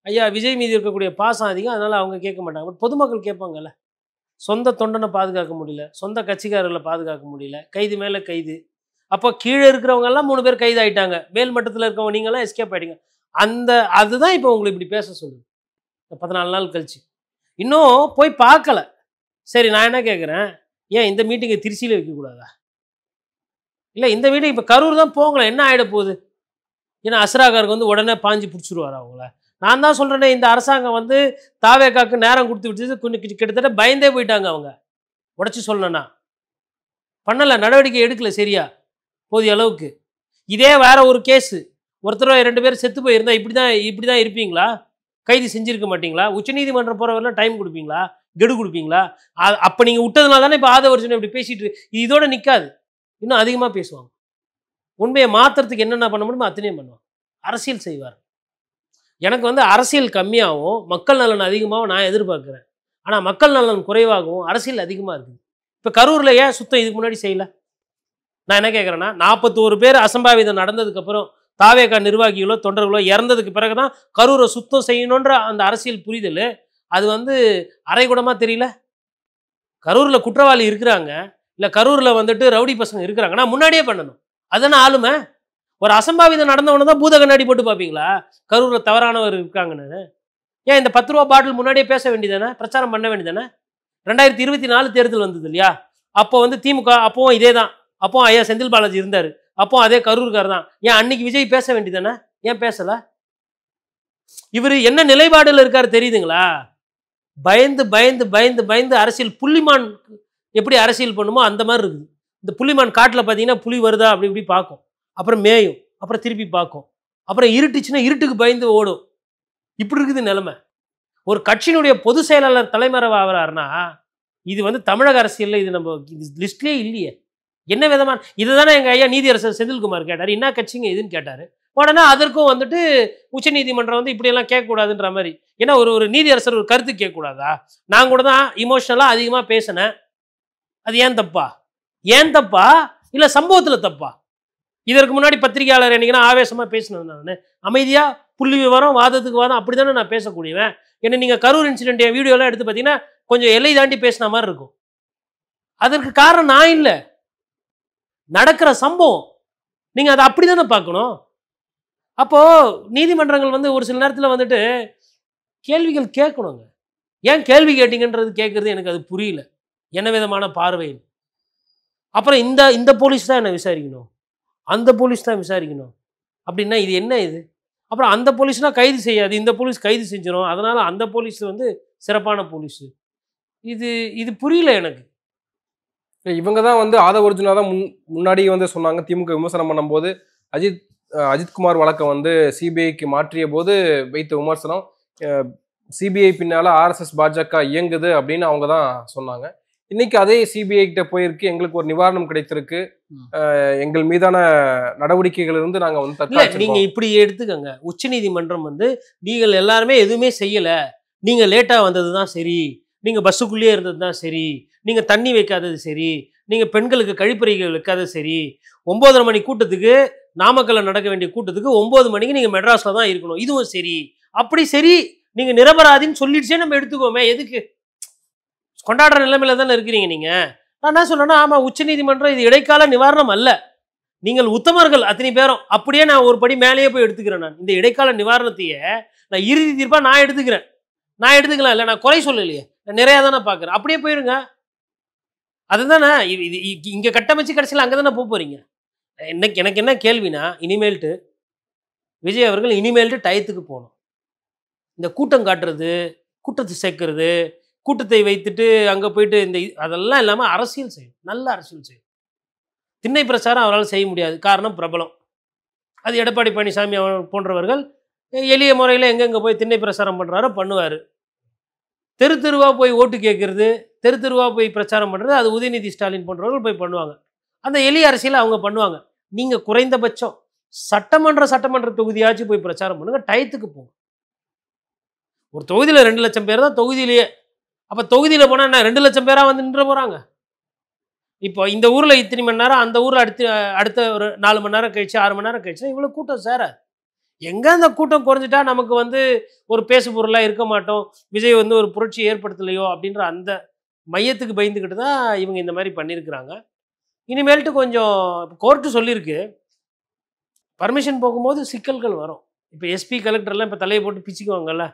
ஐயா விஜய் மீது இருக்கக்கூடிய பாசம் அதிகம், அதனால் அவங்க கேட்க மாட்டாங்க. பட் பொதுமக்கள் கேட்பாங்கல்ல. சொந்த தொண்டனை பாதுகாக்க முடியல, சொந்த கட்சிக்காரர்களை பாதுகாக்க முடியல, கைது மேலே கைது. அப்போ கீழே இருக்கிறவங்கெல்லாம் 3 பேர் கைது ஆகிட்டாங்க, மேல் மட்டத்தில் இருக்கவங்க நீங்களாம் எஸ்கேப் ஆகிட்டீங்க. அதுதான் இப்போ உங்களை இப்படி பேச சொல்லுது 14 நாள் கழிச்சு. இன்னும் போய் பார்க்கல. சரி, நான் என்ன கேட்குறேன், ஏன் இந்த மீட்டிங்கை திருச்சியில் வைக்கக்கூடாதா? இல்லை, இந்த மீட்டிங் இப்போ கரூர் தான் போங்களேன், என்ன ஆகிட போகுது? ஏன்னா அஸ்ராகாருக்கு வந்து உடனே பாஞ்சு பிடிச்சிருவார் அவங்கள. நான் தான் சொல்கிறேனே, இந்த அரசாங்கம் வந்து தாவேக்காக்கு நேரம் கொடுத்து விட்டு கொஞ்சம் கிட்டத்தட்ட பயந்தே போயிட்டாங்க. அவங்க உடச்சி சொல்லணும்னா பண்ணலை, நடவடிக்கை எடுக்கல சரியா போதிய அளவுக்கு. இதே வேற ஒரு கேஸு, ஒருத்தர் 2 பேர் செத்து போயிருந்தா இப்படி தான் இருப்பீங்களா? கைது செஞ்சுருக்க மாட்டிங்களா? உச்சநீதிமன்றம் போகிறவரெலாம் டைம் கொடுப்பீங்களா? கெடு கொடுப்பீங்களா? அப்போ நீங்கள் விட்டதுனால தானே இப்போ ஆதவர்ஜுனா இப்படி பேசிட்டு இதோட நிற்காது, இன்னும் அதிகமாக பேசுவாங்க. உண்மையை மாற்றுறதுக்கு என்னென்ன பண்ண முடியுமோ அத்தனையும் பண்ணுவாங்க. அரசியல் செய்வார். எனக்கு வந்து அரசியல் கம்மியாகவும் மக்கள் நலன் அதிகமாகவும் நான் எதிர்பார்க்குறேன். ஆனால் மக்கள் நலன் குறைவாகவும் அரசியல் அதிகமாக இருக்குது. இப்போ கரூரில் ஏன் சுத்தம் இதுக்கு முன்னாடி செய்யலை? நான் என்ன கேட்குறேன்னா, 41 பேர் அசம்பாவிதம் நடந்ததுக்கப்புறம் தாவேகா நிர்வாகிகளோ தொண்டர்களோ இறந்ததுக்கு பிறகு தான் கரூரை சுத்தம் செய்யணுன்ற அந்த அரசியல் புரிதல் அது வந்து அரைகுடமாக தெரியல. கரூரில் குற்றவாளி இருக்கிறாங்க, இல்லை கரூரில் வந்துட்டு ரவுடி பசங்க இருக்கிறாங்கன்னா முன்னாடியே பண்ணணும். அதுதானே ஆளுமை. ஒரு அசம்பாவிதம் நடந்தவன தான் பூத கண்ணாடி போட்டு பார்ப்பீங்களா கரூரில் தவறானவர் இருக்காங்கன்னு? ஏன் இந்த 10 ரூபா பாட்டில் முன்னாடியே பேச வேண்டியதானே, பிரச்சாரம் பண்ண வேண்டியதானே? 2024 தேர்தல் வந்தது இல்லையா? அப்போ வந்து திமுக அப்போவும் இதே தான், அப்போ ஐயா செந்தில் பாலாஜி இருந்தார், அப்போ அதே கரூர்கார் தான். ஏன் அன்னைக்கு விஜய் பேச வேண்டியதானே, ஏன் பேசலை? இவர் என்ன நிலைப்பாடில் இருக்காரு தெரியுதுங்களா? பயந்து பயந்து பயந்து பயந்து அரசியல் புள்ளிமான் எப்படி அரசியல் பண்ணுமோ அந்த மாதிரி இருக்குது. இந்த புள்ளிமான் காட்டில் பார்த்தீங்கன்னா புலி வருதா அப்படி இப்படி பார்க்கும், அப்புறம் மேயும், அப்புறம் திருப்பி பார்க்கும், அப்புறம் இருட்டுச்சுன்னா இருட்டுக்கு பயந்து ஓடும். இப்படி இருக்குது நிலைமை. ஒரு கட்சியினுடைய பொதுச் செயலாளர் தலைமறைவாகிறாருன்னா இது வந்து தமிழக அரசியலில் இது நம்ம லிஸ்ட்லேயே இல்லையே. என்ன விதமான இதுதானே எங்கள் ஐயா நீதியரசர் செந்தில்குமார் கேட்டார், என்ன கட்சிங்க இதுன்னு கேட்டார். உடனே அதற்கும் வந்துட்டு உச்சநீதிமன்றம் வந்து இப்படியெல்லாம் கேட்கக்கூடாதுன்ற மாதிரி. ஏன்னா ஒரு நீதியரசர் ஒரு கருத்து கேட்கக்கூடாதா? நான் கூட தான் இமோஷனலாக அதிகமாக பேசினேன், அது ஏன் தப்பா? ஏன் தப்பா இல்லை சம்பவத்தில் தப்பா? இதற்கு முன்னாடி பத்திரிகையாளர் என்னைக்குன்னா ஆவேசமாக பேசினது நான் அமைதியாக புள்ளி விவரம் வாதத்துக்கு வாதம் அப்படி தானே நான் பேசக்கூடியவன். என்ன நீங்கள் கரூர் இன்சிடென்ட் என் வீடியோலாம் எடுத்து பார்த்தீங்கன்னா கொஞ்சம் எல்லை தாண்டி பேசின மாதிரி இருக்கும். அதற்கு காரணம் நான் இல்லை, நடக்கிற சம்பவம். நீங்கள் அதை அப்படி தானே பார்க்கணும். அப்போது நீதிமன்றங்கள் வந்து ஒரு சில நேரத்தில் வந்துட்டு கேள்விகள் கேட்கணுங்க. ஏன் கேள்வி கேட்டீங்கன்றது கேட்குறது எனக்கு அது புரியல, என்ன விதமான பார்வை. அப்புறம் இந்த போலீஸ் தான் என்ன விசாரிக்கணும், அந்த போலீஸ் தான் விசாரிக்கணும் அப்படின்னா இது என்ன இது? அப்புறம் அந்த போலீஸ்னால் கைது செய்யாது, இந்த போலீஸ் கைது செஞ்சிடும், அதனால் அந்த போலீஸ் வந்து சிறப்பான போலீஸு. இது புரியல எனக்கு. இவங்க தான் வந்து ஆதவ அர்ஜுனா தான் முன்னாடி வந்து சொன்னாங்க. திமுக விமர்சனம் பண்ணும்போது அஜித்குமார் வழக்கை வந்து சிபிஐக்கு மாற்றிய போது வைத்த விமர்சனம், சிபிஐ பின்னால ஆர்எஸ்எஸ் பாஜக இயங்குது அப்படின்னு அவங்க தான் சொன்னாங்க. இன்னைக்கு அதே சிபிஐ கிட்ட போயிருக்கு, எங்களுக்கு ஒரு நிவாரணம் கிடைத்திருக்கு, எங்கள் மீதான நடவடிக்கைகள் இருந்து நாங்க வந்து நீங்க இப்படி எடுத்துக்கங்க. உச்ச நீதிமன்றம் வந்து நீங்கள் எல்லாருமே எதுவுமே செய்யல, நீங்க லேட்டா வந்ததுதான் சரி, நீங்க பஸ்ஸுக்குள்ளேயே இருந்தது தான் சரி, நீங்க தண்ணி வைக்காதது சரி, நீங்க பெண்களுக்கு கழிப்பறைகள் வைக்காதது சரி, 9:30 மணி கூட்டத்துக்கு நாமக்கல்ல நடக்க வேண்டிய கூட்டத்துக்கு 9 மணிக்கு நீங்க மெட்ராஸ்ல தான் இருக்கணும், இதுவும் சரி, அப்படி சரி நீங்க நிரபராதின்னு சொல்லிடுச்சே நம்ம எடுத்துக்கோமே. எதுக்கு கொண்டாடுற நிலைமையில தானே இருக்கிறீங்க நீங்க. நான் என்ன சொல்றேன்னா, ஆமா உச்ச நீதிமன்றம் இது இடைக்கால நிவாரணம் அல்ல, நீங்கள் உத்தமர்கள் அத்தனை பேரும். அப்படியே நான் ஒரு படி மேலேயே போய் எடுத்துக்கிறேன். நான் இந்த இடைக்கால நிவாரணத்தையே நான் இறுதி தீர்ப்பா நான் எடுத்துக்கலாம் இல்லை, நான் குறை சொல்லலையே, நான் நிறையா தானே பார்க்குறேன். அப்படியே போயிருங்க. அதுதானே இது இங்கே கட்டமைச்சு கடைசியில் அங்கே தானே போகிறீங்க. எனக்கு என்ன கேள்வினா, இனிமேல்ட்டு விஜய் அவர்கள் இனிமேல்ட்டு டயத்துக்கு போகணும். இந்த கூட்டம் காட்டுறது, கூட்டத்தை சேர்க்கறது, கூட்டத்தை வைத்துட்டு அங்கே போயிட்டு அதெல்லாம் இல்லாமல் அரசியல் செய்யும், நல்ல அரசியல் செய்யும். திண்ணை பிரச்சாரம் அவரால் செய்ய முடியாது, காரணம் பிரபலம். அது எடப்பாடி பழனிசாமி போன்றவர்கள் எளிய முறையில் எங்கெங்கே போய் திண்ணை பிரச்சாரம் பண்ணுறாரோ பண்ணுவார். தெரு தெருவாக போய் ஓட்டு கேட்கறது, தெரு தெருவாக போய் பிரச்சாரம் பண்ணுறது, அது உதயநிதி ஸ்டாலின் போன்றவர்கள் போய் பண்ணுவாங்க. அந்த எளிய அரசியலை அவங்க பண்ணுவாங்க. நீங்கள் குறைந்தபட்சம் சட்டமன்ற தொகுதியாச்சும் போய் பிரச்சாரம் பண்ணுங்க, டயத்துக்கு போங்க. ஒரு தொகுதியில் 2 லட்சம் பேர் தான் தொகுதியிலேயே. அப்போ தொகுதியில் போனால் என்ன 2 லட்சம் பேராக வந்து நின்று போகிறாங்க. இப்போ இந்த ஊரில் இத்தனை மணி நேரம், அந்த ஊரில் அடுத்த ஒரு 4 மணி நேரம் கழிச்சு 6 மணி நேரம் கழிச்சு இவ்வளோ கூட்டம் சேராது. எங்கே அந்த கூட்டம் குறைஞ்சிட்டா நமக்கு வந்து ஒரு பேசு பொருளாக இருக்க மாட்டோம், விஜய் வந்து ஒரு புரட்சி ஏற்படுத்தலையோ அப்படின்ற அந்த மையத்துக்கு பயந்துக்கிட்டு தான் இவங்க இந்த மாதிரி பண்ணியிருக்கிறாங்க. இனிமேல்ட்டு கொஞ்சம் கோர்ட்டு சொல்லியிருக்கு, பர்மிஷன் போகும்போது சிக்கல்கள் வரும். இப்போ எஸ்பி கலெக்டர்லாம் இப்போ தலையை போட்டு பிச்சுக்குவாங்கல்ல,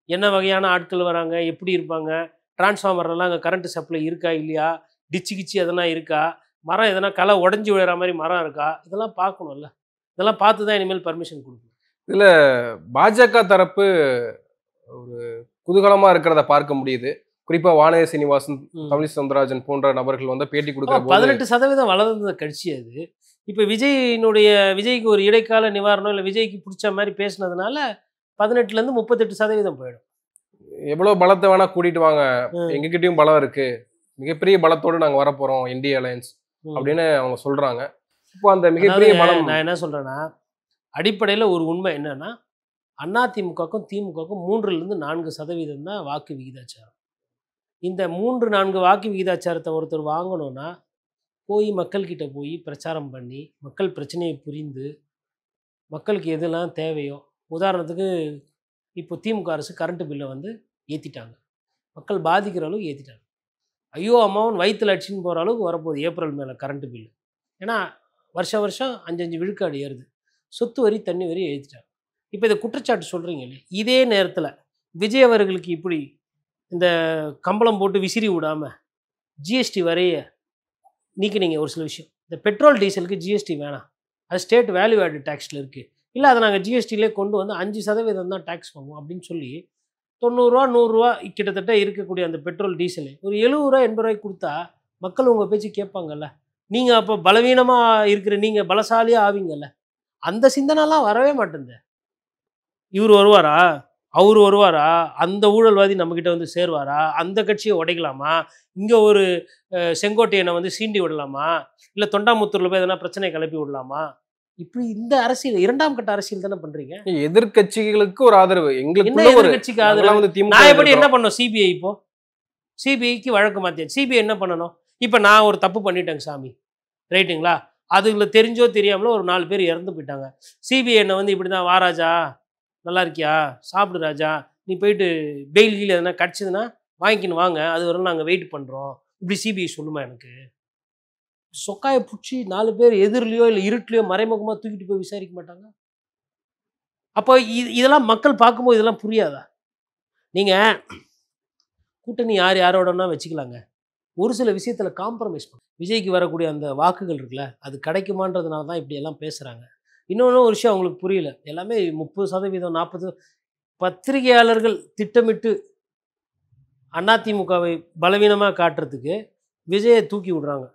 என்ன வகையான ஆட்கள் வராங்க, எப்படி இருப்பாங்க, டிரான்ஸ்ஃபார்மர்லாம் அங்கே கரண்ட் சப்ளை இருக்கா இல்லையா, டிச்சு கிச்சு எதனா இருக்கா, மரம் எதனா களை உடஞ்சி விழுற மாதிரி மரம் இருக்கா, இதெல்லாம் பார்க்கணும்ல. இதெல்லாம் பார்த்து தான் இனிமேல் பர்மிஷன் கொடுக்கணும். இதில் பாஜக தரப்பு ஒரு குதூகலமாக இருக்கிறத பார்க்க முடியுது. குறிப்பாக வானதி சீனிவாசன், தமிழிசை சவுந்தரராஜன் போன்ற நபர்கள் வந்து பேட்டி கொடுக்குற 18% வளர்ந்த கட்சி அது. இப்போ விஜய்க்கு ஒரு இடைக்கால நிவாரணம் இல்லை விஜய்க்கு பிடிச்ச மாதிரி பேசினதுனால 18லேருந்து 38% போயிடும். எவ்வளோ பலத்தை வேணா கூட்டிட்டு வாங்க, எங்ககிட்டயும் பலம் இருக்கு, மிகப்பெரிய பலத்தோடு நாங்கள் வரப்போறோம் இந்திய அலையன்ஸ் அப்படின்னு அவங்க சொல்றாங்க. இப்போ அந்த மிகப்பெரிய பலம், நான் என்ன சொல்றேன்னா, அடிப்படையில் ஒரு உண்மை என்னன்னா, அதிமுகவுக்கும் திமுகவுக்கும் 3லிருந்து 4% தான் வாக்கு விகிதாச்சாரம். இந்த 3-4 வாக்கு விகிதாச்சாரத்தை ஒருத்தர் வாங்கணும்னா போய் மக்கள்கிட்ட போய் பிரச்சாரம் பண்ணி, மக்கள் பிரச்சனையை புரிந்து, மக்களுக்கு எதெல்லாம் தேவையோ, உதாரணத்துக்கு இப்போ திமுக அரசு கரண்ட் பில்லை வந்து ஏற்றிட்டாங்க, மக்கள் பாதிக்கிற அளவுக்கு ஏற்றிட்டாங்க. ஐயோ அம்மாவும் வயிற்றுல அடிச்சுன்னு போகிற அளவுக்கு வரப்போகுது ஏப்ரல் மேலே கரண்ட் பில்லு. ஏன்னா வருஷம் 5 விழுக்காடு ஏறுது. சொத்து வரி தண்ணி வரி ஏற்றிட்டாங்க. இப்போ இதை குற்றச்சாட்டு சொல்கிறீங்களே, இதே நேரத்தில் விஜய் அவர்களுக்கு இப்படி இந்த கம்பளம் போட்டு விசிறி விடாமல் ஜிஎஸ்டி வரைய நீக்கினீங்க. ஒரு சில விஷயம், இந்த பெட்ரோல் டீசலுக்கு ஜிஎஸ்டி வேணாம், அது ஸ்டேட் வேல்யூ ஆட் டேக்ஸில் இருக்குது, இல்லை அதை நாங்கள் ஜிஎஸ்டிலே கொண்டு வந்து 5% தான் டேக்ஸ் பண்ணுவோம் அப்படின்னு சொல்லி 90 ரூபா 100 ரூபா கிட்டத்தட்ட இருக்கக்கூடிய அந்த பெட்ரோல் டீசலு ஒரு 70 ரூபா 80 ரூபாய்க்கு கொடுத்தா மக்கள் உங்கள் பேச்சு கேட்பாங்கல்ல. நீங்கள் அப்போ பலவீனமாக இருக்கிற நீங்கள் பலசாலியாக ஆவீங்கல்ல. அந்த சிந்தனைலாம் வரவே மாட்டேங்குது. இவர் வருவாரா, அவர் வருவாரா, அந்த ஊழல்வாதி நம்மக்கிட்ட வந்து சேருவாரா, அந்த கட்சியை உடைக்கலாமா, இங்கே ஒரு செங்கோட்டையனை வந்து சீண்டி விடலாமா, இல்லை தொண்டாமுத்தூரில் போய் எதனா பிரச்சனை கிளப்பி விடலாமா, இப்படி இந்த அரசியல் 2ஆம் கட்ட அரசியல் தானே பண்றீங்க. எதிர்கட்சிகளுக்கு ஒரு ஆதரவு, எங்களுக்கு எதிர்கட்சிக்கு ஆதரவு. நான் எப்படி என்ன பண்ணணும், சிபிஐ இப்போ சிபிஐக்கு வழக்கு மாத்தியாச்சு, சிபிஐ என்ன பண்ணணும், இப்போ நான் ஒரு தப்பு பண்ணிட்டேங்க சாமி, ரைட்டுங்களா? அதுல தெரிஞ்சோ தெரியாமலோ ஒரு 4 பேர் இறந்து போயிட்டாங்க. சிபிஐ என்ன வந்து இப்படி தான், "வா ராஜா, நல்லா இருக்கியா? சாப்பிடு ராஜா. நீ போயிட்டு பெயில் கீழ எதனா கிடச்சதுன்னா வாங்கிக்கின்னு வாங்க. அது வரையிலும் நாங்க வெயிட் பண்றோம்." இப்படி சிபிஐ சொல்லுமா எனக்கு? சொக்காய புடிச்சு 4 பேர் எதிர்லயோ, இல்ல இருட்டுலயோ மறைமுகமா தூக்கிட்டு போய் விசாரிக்க மாட்டாங்க? அப்போ இதெல்லாம் மக்கள் பார்க்கும்போது இதெல்லாம் புரியாதா? நீங்க கூட்டணி யார் யாரோடனா வச்சுக்கலாங்க. ஒரு சில விஷயத்துல காம்ப்ரமைஸ் விஜய்க்கு வரக்கூடிய அந்த வாக்குகள் இருக்குல்ல, அது கிடைக்குமான்றதுனால தான் இப்படியெல்லாம் பேசுறாங்க. இன்னொன்னு ஒரு விஷயம் அவங்களுக்கு புரியல. எல்லாமே 30% 40 பத்திரிகையாளர்கள் திட்டமிட்டு அதிமுகவை பலவீனமா காட்டுறதுக்கு விஜய தூக்கி விடுறாங்க.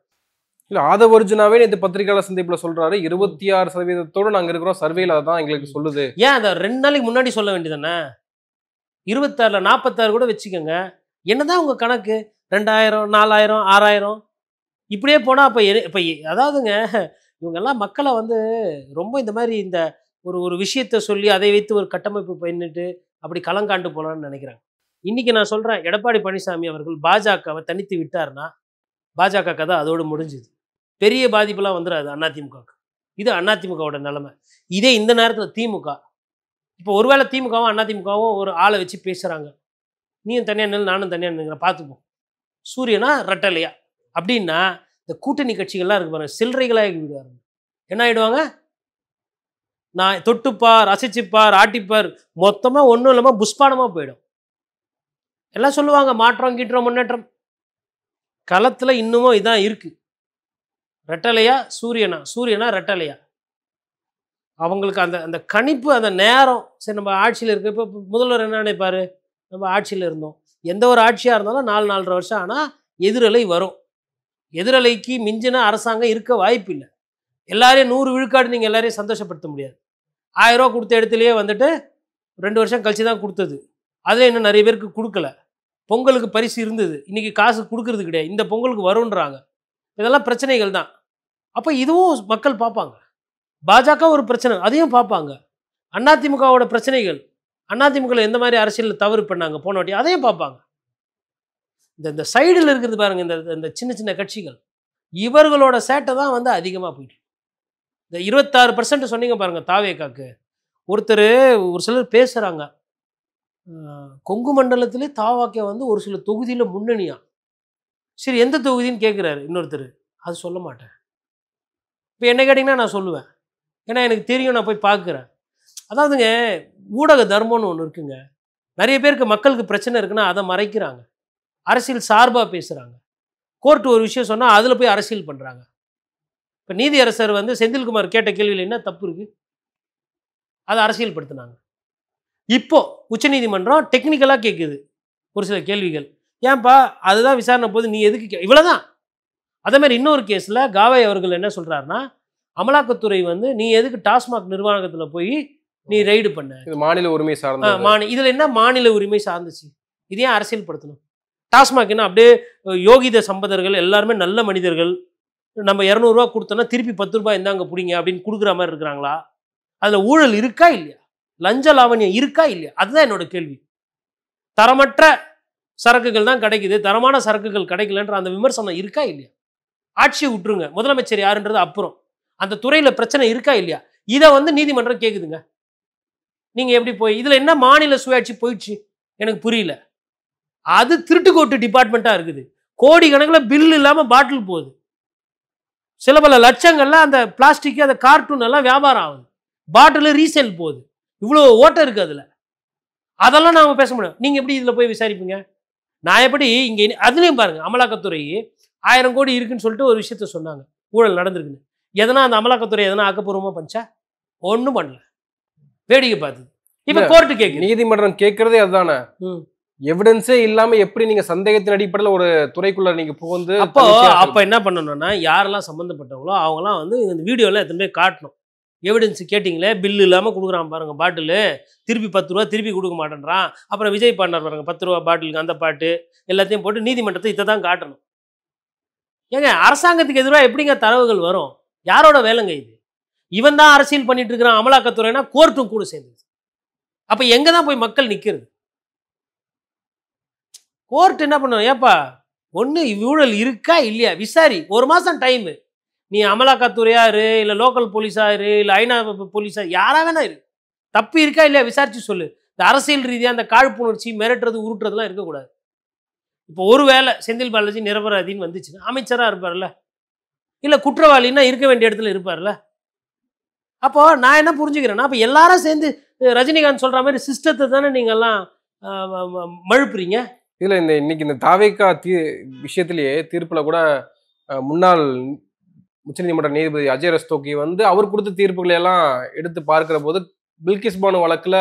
இல்ல ஆதவ அர்ஜுனாவே நேத்து பத்திரிகையாளர் சந்திப்புல சொல்றாரு, 26% நாங்க இருக்கிறோம். சர்வேல அதான் எங்களுக்கு சொல்லுது. ஏன் அத 2 நாளைக்கு முன்னாடி சொல்ல வேண்டியதானே? 26ல 46 கூட வச்சுக்கங்க. என்னதான் உங்க கணக்கு? 2000, 4000, 6000 இப்படியே போனா அப்ப இப்ப அதாவதுங்க, இவங்கெல்லாம் மக்கள வந்து ரொம்ப இந்த மாரி இந்த ஒரு ஒரு விஷயத்த சொல்லி அதை வைத்து ஒரு கட்டமைப்பு பண்ணிட்டு அப்படி களங்காண்டு போலான்னு நினைக்கிறாங்க. இன்னைக்கு நான் சொல்றேன், எடப்பாடி பழனிசாமி அவர்கள் பாஜகவை தனித்து விட்டார்னா, பாஜக கதை அதோடு முடிஞ்சுது. பெரிய பாதிப்புலாம் வந்துராது அதிமுகவுக்கு. இது அதிமுகவோட நிலைமை. இதே இந்த நேரத்துல திமுக. இப்போ ஒருவேளை திமுகவும் அதிமுகவும் ஒரு ஆளை வச்சு பேசுறாங்க. நீயும் தனியா நில்லு, நானும் தனியா நிற்கிறேன், பார்த்துப்போம். சூரியனா ரெட்டலையா அப்படின்னா, இந்த கூட்டணி கட்சிகள்லாம் இருக்கு பாருங்க, சில்லறைகளாகி விடுவாங்க. என்ன ஆயிடுவாங்க? நான் தொட்டுப்பார், ரசிச்சுப்பார், ஆட்டிப்பார், மொத்தமா ஒன்றும் இல்லாமல் புஷ்பானமா போயிடும். எல்லாம் சொல்லுவாங்க மாற்றம் கீற்றம் முன்னேற்றம். களத்துல இன்னமும் இதான் இருக்கு. ரெட்டலையா சூரியனா, சூரியனா ரெட்டலையா. அவங்களுக்கு அந்த அந்த கணிப்பு, அந்த நேரம். சரி, நம்ம ஆட்சியில் இருக்க இப்போ முதல்வர் என்ன நினைப்பாரு? நம்ம ஆட்சியில் இருந்தோம். எந்த ஒரு ஆட்சியாக இருந்தாலும் 4-4.5 வருஷம் ஆனால் எதிரலை வரும். எதிரலைக்கு மிஞ்சின அரசாங்கம் இருக்க வாய்ப்பு இல்லை. எல்லாரையும் 100 விழுக்காடு நீங்கள் எல்லாரையும் சந்தோஷப்படுத்த முடியாது. 1000 ரூபா கொடுத்த இடத்துலையே வந்துட்டு 2 வருஷம் கழிச்சு தான் கொடுத்தது. அதில் இன்னும் நிறைய பேருக்கு கொடுக்கல. பொங்கலுக்கு பரிசு இருந்தது, இன்னைக்கு காசு கொடுக்கறது கிடையாது. இந்த பொங்கலுக்கு வரும்ன்றாங்க. இதெல்லாம் பிரச்சனைகள் தான். அப்போ இதுவும் மக்கள் பார்ப்பாங்க. பாஜக ஒரு பிரச்சனை, அதையும் பார்ப்பாங்க. அதிமுகவோட பிரச்சனைகள், அதிமுகவில் எந்த மாதிரி அரசியல் தவறு பண்ணாங்க போன வாட்டி, அதையும் பார்ப்பாங்க. இந்த சைடில் இருக்கிறது பாருங்க, இந்த சின்ன சின்ன கட்சிகள், இவர்களோட சேட்டை தான் வந்து அதிகமாக போயிட்டு. இந்த 26% சொன்னீங்க பாருங்க தாவேகாக்கு. ஒருத்தர் ஒரு சிலர் பேசுகிறாங்க, கொங்கு மண்டலத்திலே தாவாக்கே வந்து ஒரு சில தொகுதியில் முன்னணியா. சரி, எந்த தொகுதின்னு கேட்குறாரு இன்னொருத்தர். அது சொல்ல மாட்டேன். இப்போ என்ன கேட்டிங்கன்னா நான் சொல்லுவேன். ஏன்னா எனக்கு தெரியும், நான் போய் பார்க்குறேன். அதாவதுங்க, ஊடக தர்மம்னு ஒன்று இருக்குங்க. நிறைய பேருக்கு மக்களுக்கு பிரச்சனை இருக்குன்னா அதை மறைக்கிறாங்க. அரசியல் சார்பாக பேசுகிறாங்க. கோர்ட்டு ஒரு விஷயம் சொன்னால் அதில் போய் அரசியல் பண்ணுறாங்க. இப்போ நீதியரசர் வந்து செந்தில்குமார் கேட்ட கேள்வியில் என்ன தப்பு இருக்குது? அதை அரசியல் படுத்தினாங்க. இப்போ உச்சநீதிமன்றம் டெக்னிக்கலாக கேட்குது ஒரு சில கேள்விகள். ஏன்பா அதுதான் விசாரணை போது நீ எதுக்கு இவ்வளோதான். அதே மாதிரி இன்னொரு கேஸில் காவை அவர்கள் என்ன சொல்கிறாருன்னா, அமலாக்கத்துறை வந்து நீ எதுக்கு டாஸ்மாக் நிர்வாகத்தில் போய் நீ ரைடு பண்ண? இது மாநில உரிமை சார்ந்த. இதில் என்ன மாநில உரிமை சார்ந்துச்சு? இது ஏன் அரசியல் படுத்தணும்? டாஸ்மாக் என்ன அப்படியே யோகித சம்பதர்கள் எல்லாருமே நல்ல மனிதர்கள், நம்ம 200 ரூபா கொடுத்தோன்னா திருப்பி 10 ரூபாய் இந்தாங்க பிடிங்க அப்படின்னு கொடுக்குற மாதிரி இருக்கிறாங்களா? அதில் ஊழல் இருக்கா இல்லையா? லஞ்ச லாவண்யம் இருக்கா இல்லையா? அதுதான் என்னோட கேள்வி. தரமற்ற சரக்குகள் தான் கிடைக்குது, தரமான சரக்குகள் கிடைக்கலன்ற அந்த விமர்சனம் இருக்கா இல்லையா? ஆட்சியை விட்டுருங்க, முதலமைச்சர் யாருன்றது அப்புறம். அந்த துறையில் பிரச்சனை இருக்கா இல்லையா? இதை வந்து நீதிமன்றம் கேட்குதுங்க. நீங்கள் எப்படி போய் இதில் என்ன மாநில சுயாட்சி போயிடுச்சு எனக்கு புரியல. அது திருட்டுக்கோட்டு டிபார்ட்மெண்ட்டாக இருக்குது. கோடி கணக்கில் பில் இல்லாமல் பாட்டில் போகுது. சில பல லட்சங்கள்ல அந்த பிளாஸ்டிக், அந்த கார்ட்டூன் எல்லாம் வியாபாரம் ஆகுது. பாட்டில் ரீசேல் போகுது. இவ்வளோ ஓட்டம் இருக்குது அதில். அதெல்லாம் நாம் பேச முடியும். நீங்கள் எப்படி இதில் போய் விசாரிப்பீங்க? நான் எப்படி இங்கே அதுலேயும் பாருங்கள், அமலாக்கத்துறை 1000 கோடி இருக்குன்னு சொல்லிட்டு ஒரு விஷயத்த சொன்னாங்க, ஊழல் நடந்திருக்குன்னு. எதனா அந்த அமலாக்கத்துறை எதனா ஆக்கப்பூர்வமாக பண்ணிச்சா? ஒன்றும் பண்ணல, வேடிக்கை பார்த்தது. இப்போ கோர்ட்டு கேட்குது. நீதிமன்றம் கேட்கறதே அதுதானே. எவிடன்ஸே இல்லாம எப்படி நீங்க சந்தேகத்தின் அடிப்படையில் ஒரு துறைக்குள்ள நீங்க புகுந்து அப்போ என்ன பண்ணணும்னா, யாரெல்லாம் சம்மந்தப்பட்டவங்களோ அவங்களாம் வந்து இந்த வீடியோலாம் எத்தனை பேர் காட்டணும். எவிடன்ஸ் கேட்டிங்களே, பில்லு இல்லாமல் கொடுக்குறான் பாருங்க பாட்டிலு, திருப்பி 10 ரூபா திருப்பி கொடுக்க மாட்டேன்றான். அப்புறம் விஜய் பாடினார் பாருங்க 10 ரூபா பாட்டிலுக்கு அந்த பாட்டு எல்லாத்தையும் போட்டு நீதிமன்றத்தை இதை தான் காட்டணும். ஏங்க, அரசாங்கத்துக்கு எதிராக எப்படிங்க தரவுகள் வரும்? யாரோட வேலைங்க இது? இவன் தான் அரசியல் பண்ணிட்டு இருக்கிறான் அமலாக்கத்துறைனா, கோர்ட்டும் கூட சேர்ந்தது. அப்போ எங்கே தான் போய் மக்கள் நிற்கிறது? கோர்ட் என்ன பண்ணுவோம்? ஏப்பா ஒன்று ஊழல் இருக்கா இல்லையா விசாரி, 1 மாதம் டைமு. நீ அமலாக்கத்துறையா இரு, இல்லை லோக்கல் போலீஸா இரு, இல்லை ஐநா போலீஸா, யாரா வேணா இரு, தப்பு இருக்கா இல்லையா விசாரிச்சு சொல்லு. இந்த அரசியல் ரீதியாக அந்த காழ்ப்புணர்ச்சி மிரட்டுறது உருட்டுறதுலாம் இருக்கக்கூடாது. இப்போ ஒரு வேளை செந்தில் பாலாஜி நிரபராதின்னு வந்துச்சுன்னா அமைச்சராக இருப்பார்ல, இல்லை குற்றவாளின்னா இருக்க வேண்டிய இடத்துல இருப்பார்ல. அப்போ நான் என்ன புரிஞ்சுக்கிறேன்னா, அப்போ எல்லாரும் சேர்ந்து ரஜினிகாந்த் சொல்ற மாதிரி சிஸ்டத்தை தானே நீங்கள்லாம் மழுப்புறீங்க. இதுல இன்னைக்கு இந்த தாவேக்கா விஷயத்திலேயே தீர்ப்புல கூட முன்னாள் உச்சநீதிமன்ற நீதிபதி அஜய் ரஸ்தோகி வந்து அவர் கொடுத்த தீர்ப்புகளை எல்லாம் எடுத்து பார்க்கிற போது பில்கிஸ் பானு வழக்குல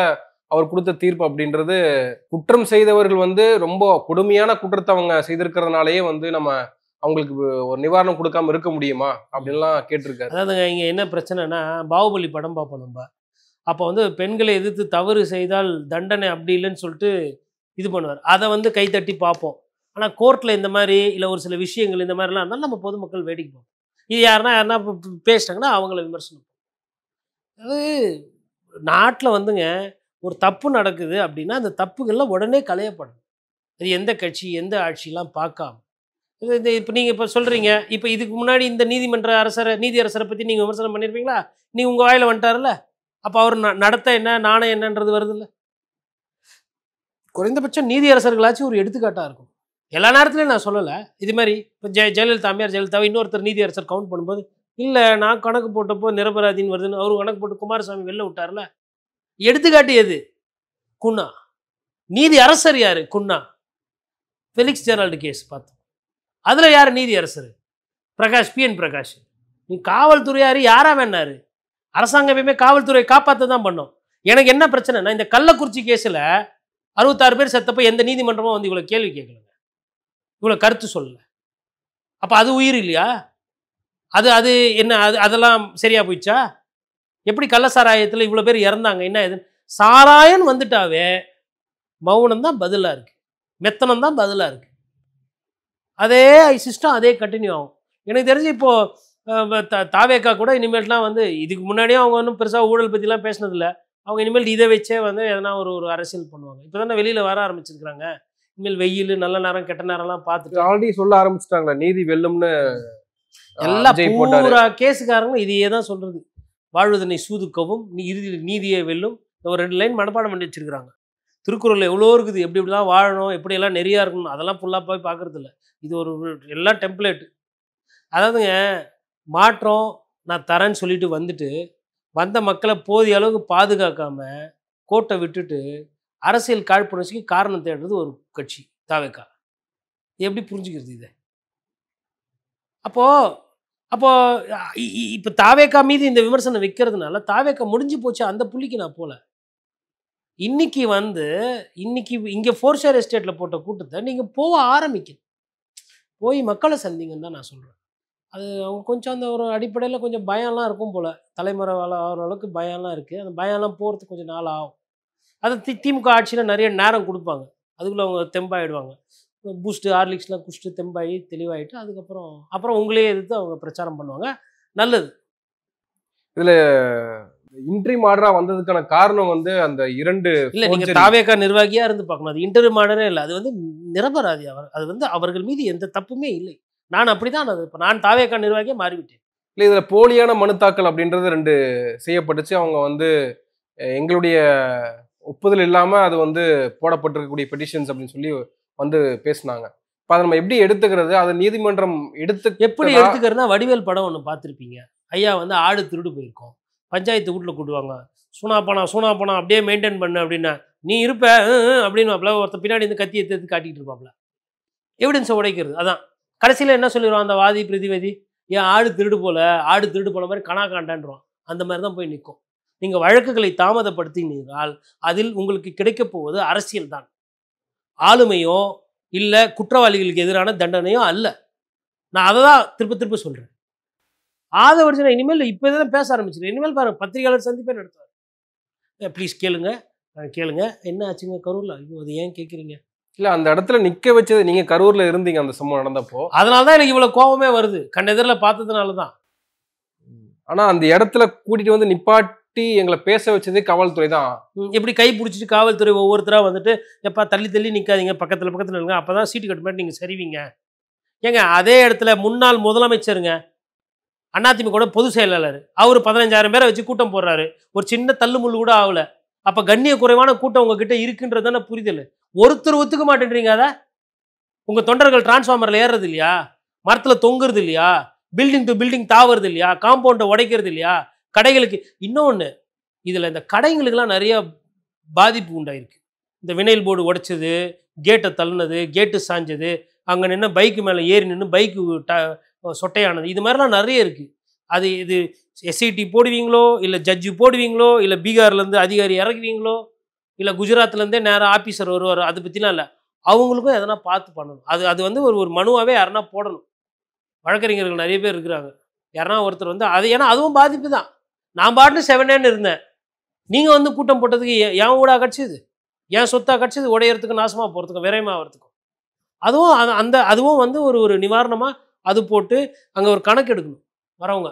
அவர் கொடுத்த தீர்ப்பு அப்படின்றது குற்றம் செய்தவர்கள் வந்து ரொம்ப கொடுமையான குற்றத்தை அவங்க செய்திருக்கிறதுனாலயே வந்து நம்ம அவங்களுக்கு ஒரு நிவாரணம் கொடுக்காம இருக்க முடியுமா அப்படின்லாம் கேட்டிருக்காரு. அதாவதுங்க இங்கே என்ன பிரச்சனைனா, பாகுபலி படம் பார்ப்போம் நம்ம. அப்போ வந்து பெண்களை எதிர்த்து தவறு செய்தால் தண்டனை அப்படி இல்லைன்னு சொல்லிட்டு இது பண்ணுவார். அதை வந்து கைத்தட்டி பார்ப்போம். ஆனால் கோர்ட்டில் இந்த மாதிரி இல்லை ஒரு சில விஷயங்கள் இந்த மாதிரிலாம் இருந்தாலும் நம்ம பொதுமக்கள் வேடிக்கை பார்ப்போம். இது யாருன்னா பேசிட்டாங்கன்னா அவங்கள விமர்சனம். அது நாட்டில் வந்துங்க ஒரு தப்பு நடக்குது அப்படின்னா அந்த தப்புகள்லாம் உடனே களையப்படும். அது எந்த கட்சி எந்த ஆட்சியெலாம் பார்க்காம. இது இப்போ நீங்கள் இப்போ சொல்கிறீங்க, இப்போ இதுக்கு முன்னாடி இந்த நீதி அரசரை பற்றி நீங்கள் விமர்சனம் பண்ணியிருப்பீங்களா? நீங்கள் உங்கள் வாயில் வந்துட்டார்ல, அப்போ அவர் நடத்த என்ன நாணயம் என்னன்றது வருதுல்ல. குறைந்தபட்சம் நீதி அரசர்களாச்சும் ஒரு எடுத்துக்காட்டாக இருக்கும். எல்லா நேரத்துலையும் நான் சொல்லலை. இது மாதிரி இப்போ ஜெயலலிதா அம்மையார் ஜெயலலிதாவை இன்னொருத்தர் நீதி அரசர் கவுண்ட் பண்ணும்போது, இல்லை நான் கணக்கு போட்டப்போ நிரபராதின்னு வருதுன்னு அவர் கணக்கு போட்டு குமாரசாமி வெளில விட்டார்ல. எடுத்துக்காட்டு எது? குன்னா. நீதி அரசர் யார்? குன்னா. ஃபெலிக்ஸ் ஜெரால்டு கேஸ் பார்த்தோம். அதில் யார் நீதி அரசர்? பிரகாஷ், PN பிரகாஷ். நீ காவல்துறையார் யாரா வேணாரு? அரசாங்கம் எப்பயுமே காவல்துறையை காப்பாற்ற தான் பண்ணோம். எனக்கு என்ன பிரச்சனைனா, இந்த கள்ளக்குறிச்சி கேஸில் 66 பேர் செத்தப்போ எந்த நீதிமன்றமும் வந்து இவ்வளோ கேள்வி கேட்கலங்க, இவ்வளோ கருத்து சொல்லல. அப்போ அது உயிர் இல்லையா? அது என்ன? அதெல்லாம் சரியா போயிடுச்சா? எப்படி கள்ளசாராயத்தில் இவ்வளோ பேர் இறந்தாங்க? என்ன இது? சாராயம் வந்துட்டாவே மௌனம் தான் பதிலாக இருக்குது, மெத்தனம் தான் பதிலாக இருக்குது. அதே சிஸ்டம் அதே கண்டினியூ ஆகும். எனக்கு தெரிஞ்சு இப்போது தாவேக்கா கூட இனிமேல்லாம் வந்து இதுக்கு முன்னாடியும் அவங்க ஒன்றும் பெருசாக ஊழல் பற்றிலாம் பேசினதில்லை. அவங்க இனிமேல் இதை வச்சே வந்து எதனா ஒரு அரசியல் பண்ணுவாங்க. இப்போ தானே வெளியில் வர ஆரம்பிச்சிருக்கிறாங்க. இனிமேல் வெயில் நல்ல நேரம் கெட்ட நேரம்லாம் பார்த்துட்டு ஆல்ரெடி சொல்ல ஆரம்பிச்சிட்டாங்களா நீதி வெல்லும்னு. எல்லா பூரா கேஸுக்காரங்களும் இதையே தான் சொல்கிறது. வாழ்வதனை சூதுக்கவும் இறுதியில் நீதியை வெல்லும். ஒரு 2 லைன் மனப்பாடம் பண்ணி வச்சிருக்கிறாங்க. திருக்குறள் எவ்வளோ இருக்குது, எப்படி எப்படிலாம் வாழணும், எப்படியெல்லாம் நெறியாக இருக்கணும், அதெல்லாம் ஃபுல்லாக போய் பார்க்குறது இல்லை. இது ஒரு எல்லாம் டெம்ப்ளேட்டு. அதாவதுங்க மாற்றம் நான் தரேன்னு சொல்லிட்டு வந்துட்டு வந்த மக்களை போதிய அளவுக்கு பாதுகாக்காமல் கோட்டை விட்டுட்டு அரசியல் காழ்ப்புணர்ச்சிக்கு காரணம் தேடுறது ஒரு கட்சி தாவேக்கா. எப்படி புரிஞ்சுக்கிறது இதை? அப்போது இப்போ தாவேக்கா மீது இந்த விமர்சனம் வைக்கிறதுனால தாவேக்கா முடிஞ்சு போச்சு, அந்த புள்ளிக்கு நான் போகல. இன்னைக்கு இங்கே 4 ஷேர் எஸ்டேட்டில் போட்ட கூட்டத்தை நீங்கள் போக ஆரம்பிக்கணும். போய் மக்களை சந்திங்கன்னு தான் நான் சொல்கிறேன். அது அவங்க கொஞ்சம் அந்த ஒரு அடிப்படையில் கொஞ்சம் பயம்லாம் இருக்கும் போல். தலைமுறை ஆகிற அளவுக்கு பயம்லாம் இருக்குது. அந்த பயம்லாம் போகிறதுக்கு கொஞ்சம் நாள் ஆகும். அது திமுக ஆட்சியில் நிறைய நேரம் கொடுப்பாங்க. அதுக்குள்ளே அவங்க தெம்பாயிடுவாங்க. பூஸ்ட்டு ஹார்லிக்ஸ்லாம் குடிச்சிட்டு தெம்பாகி தெளிவாகிட்டு அப்புறம் உங்களே எதிர்த்து அவங்க பிரச்சாரம் பண்ணுவாங்க. நல்லது. இதில் இன்ட்ரீம் ஆர்டராக வந்ததுக்கான காரணம் வந்து அந்த 2 இல்லை, நீங்கள் தாவேக்கா நிர்வாகியாக இருந்து பார்க்கணும். அது இன்டர்வியூ ஆர்டரே இல்லை, அது வந்து நிரபராதி. அது வந்து அவர்கள் மீது எந்த தப்புமே இல்லை. நான் அப்படி தான் இப்போ நான் தாவேக்கா நிர்வாகியாக மாறிவிட்டேன். இல்லை, இதில் போலியான மனு தாக்கல் அப்படின்றது 2 செய்யப்பட்டுச்சு. அவங்க வந்து எங்களுடைய ஒப்புதல் இல்லாமல் அது வந்து போடப்பட்டிருக்கக்கூடிய பெட்டிஷன்ஸ் அப்படின்னு சொல்லி வந்து பேசினாங்க. இப்போ அதை நம்ம எப்படி எடுத்துக்கிறது? அதை நீதிமன்றம் எப்படி எடுத்துக்கிறதுனா, வடிவேல் படம் ஒன்று பார்த்துருப்பீங்க. ஐயா வந்து ஆடு திருடு போயிருக்கோம், பஞ்சாயத்து வீட்டில் கூட்டுவாங்க, சூனா போனா அப்படியே மெயின்டைன் பண்ணு அப்படின்னா, நீ இருப்ப அப்படின்னு ஒருத்தர் பின்னாடி இருந்து கத்தி எடுத்து காட்டிகிட்டு இருப்பாப்ல. எவிடன்ஸை உடைக்கிறது. அதான் கடைசியில் என்ன சொல்லிடுவான் அந்த வாதி பிரதிவாதி, ஏன் ஆடு திருடு போன மாதிரி கணா காண்டான்றான். அந்த மாதிரி தான் போய் நிற்கும். நீங்கள் வழக்குகளை தாமதப்படுத்தினீர்கள் அதில் உங்களுக்கு கிடைக்கப் போவது அரசியல் தான். ஆளுமையோ இல்லை குற்றவாளிகளுக்கு எதிரான தண்டனையோ அல்ல. நான் அதை தான் திரும்ப சொல்கிறேன். ஆதவர்ஜனை இனிமேல் இப்போ தான் பேச ஆரம்பிச்சிருக்கேன். இனிமேல் பாருங்க, பத்திரிகையாளர் சந்திப்பே நடத்துவார். ப்ளீஸ் கேளுங்க என்ன ஆச்சுங்க கரூரில்? ஐயோ, அது ஏன் கேட்குறீங்க? இல்லை, அந்த இடத்துல நிற்க வச்சது நீங்கள் கரூரில் இருந்தீங்க அந்த சம்பவம் நடந்தப்போ. அதனால தான் எனக்கு இவ்வளோ கோபமே வருது, கண்ணெதிரில் பார்த்ததுனால தான். ஆனால் அந்த இடத்துல கூட்டிகிட்டு வந்து நிப்பாட்டி எங்களை பேச வச்சதே காவல்துறை தான். எப்படி கை பிடிச்சிட்டு காவல்துறை ஒவ்வொருத்தராக வந்துட்டு, எப்பா தள்ளி நிற்காதீங்க, பக்கத்தில் இருங்க, அப்போ தான் சீட்டு கட்டு மாதிரி நீங்கள் சரிவீங்க. ஏங்க அதே இடத்துல முன்னாள் முதலமைச்சருங்க, அதிமுக பொதுச் செயலாளர், அவர் 15,000 பேரை வச்சு கூட்டம் போடுறாரு. ஒரு சின்ன தள்ளு முள்ளு கூட ஆகல. அப்ப கண்ணிய குறைவான கூட்டம் உங்ககிட்ட இருக்குன்றது தானே புரிதல். ஒருத்தர் ஒத்துக்க மாட்டேன்றீங்க. அத உங்க தொண்டர்கள் டிரான்ஸ்ஃபார்மர்ல ஏறுறது இல்லையா, மரத்துல தொங்குறது இல்லையா, பில்டிங் டு பில்டிங் தாவறது இல்லையா, காம்பவுண்டை உடைக்கிறது இல்லையா, கடைகளுக்கு இன்னொன்று இதில் இந்த கடைங்களுக்கெல்லாம் நிறைய பாதிப்பு உண்டாயிருக்கு. இந்த வினைல் போர்டு உடைச்சது, கேட்டை தள்ளினது, கேட்டு சாஞ்சது, அங்கே நின்று பைக்கு மேலே ஏறி நின்று பைக்கு சொட்டையானது, இது மாதிரிலாம் நிறைய இருக்குது. அது இது எஸ்ஐடி போடுவீங்களோ, இல்லை ஜட்ஜு போடுவீங்களோ, இல்லை பீகார்லேருந்து அதிகாரி இறக்குவீங்களோ, இல்லை குஜராத்லேருந்தே நேராக ஆஃபீஸர் வருவார், அதை பற்றிலாம் இல்லை. அவங்களுக்கும் எதனா பார்த்து பண்ணணும். அது அது வந்து ஒரு மனுவாகவே யாருன்னா போடணும். வழக்கறிஞர்கள் நிறைய பேர் இருக்கிறாங்க. யாருன்னா ஒருத்தர் வந்து அது, ஏன்னா அதுவும் பாதிப்பு தான். நான் பாட்டு 7 இருந்தேன், நீங்கள் வந்து கூட்டம் போட்டதுக்கு என் ஊடா கிடச்சிது, என் சொத்தாக கிடச்சிது, உடையறதுக்கு நாசமாக போகிறதுக்கும் விரைமாகிறதுக்கும். அதுவும் அந்த அதுவும் வந்து ஒரு நிவாரணமாக அது போட்டு அங்கே ஒரு கணக்கு எடுக்கணும். வரவங்க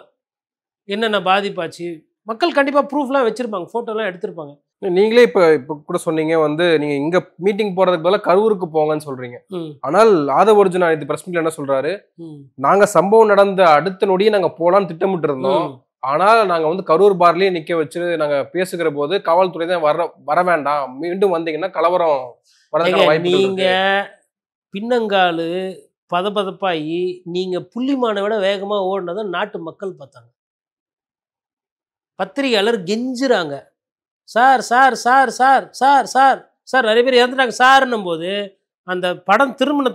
என்னென்ன பாதிப்பாச்சு, மக்கள் கண்டிப்பாக ப்ரூஃப்லாம் வச்சுருப்பாங்க, ஃபோட்டோலாம் எடுத்திருப்பாங்க. நீங்களே இப்போ கூட சொன்னீங்க வந்து நீங்க இங்க மீட்டிங் போறதுக்கு பதிலாக கரூருக்கு போங்கன்னு சொல்றீங்க. ஆனால் ஆதவ அர்ஜுனா இது பிரஸ் மீட்ல என்ன சொல்றாரு, நாங்க சம்பவம் நடந்த அடுத்த நொடியே நாங்க போலான்னு திட்டமிட்டு இருந்தோம். ஆனால் நாங்க வந்து கரூர் பார்லயே நிக்க வச்சு நாங்க பேசுகிற போது காவல்துறை தான் வர வேண்டாம், மீண்டும் வந்தீங்கன்னா கலவரம் வரதுக்கான வாய்ப்பு. நீங்க பின்னங்காலு பதப்பதப்பாயி நீங்க புள்ளிமானை விட வேகமா ஓடினதை நாட்டு மக்கள் பார்த்தாங்க. பத்திரிகையாளர் கெஞ்சுறாங்க, sir sir sir sir sir sir sir, நிறைய பேர் இறந்துட்டாங்க சார்ன்னும் போது அந்த படம் திரும்பின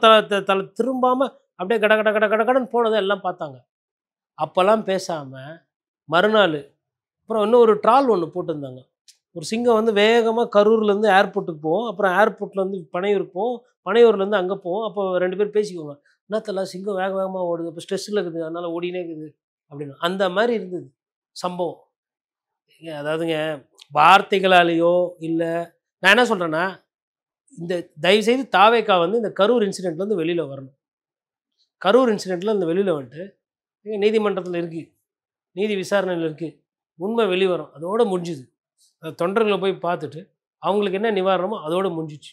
தலை திரும்பாமல் அப்படியே கட கட கட கடன்னு போனதை எல்லாம் பார்த்தாங்க. அப்போல்லாம் பேசாமல் மறுநாள் அப்புறம் இன்னும் ஒரு ட்ரால் ஒன்று போட்டிருந்தாங்க. ஒரு சிங்கம் வந்து வேகமாக கரூர்லேருந்து ஏர்போர்ட்டுக்கு போவோம், அப்புறம் ஏர்போர்ட்லேருந்து பனையூருக்கு போவோம், பனையூர்லேருந்து அங்கே போவோம். அப்போ 2 பேர் பேசிக்குவாங்க, என்னத்தெல்லாம் சிங்கம் வேகமாக ஓடுது, இப்போ ஸ்ட்ரெஸ்ஸில் இருக்குது, அதனால் ஓடினே இருக்குது அப்படின்னு. அந்த மாதிரி இருந்தது சம்பவம். அதாவதுங்க, வார்த்தைகளாலேயோ இல்லை, நான் என்ன சொல்கிறேன்னா, இந்த தயவுசெய்து தாவேக்கா வந்து இந்த கரூர் இன்சிடெண்ட்லேருந்து வெளியில் வரணும். கரூர் இன்சிடெண்ட்டில் இந்த வெளியில் வந்துட்டு நீதிமன்றத்தில் இருக்குது, நீதி விசாரணையில் இருக்குது, உண்மை வெளிவரும், அதோடு முடிஞ்சுது. தொண்டர்களை போய் பார்த்துட்டு அவங்களுக்கு என்ன நிவாரணமோ அதோடு முடிஞ்சிச்சு.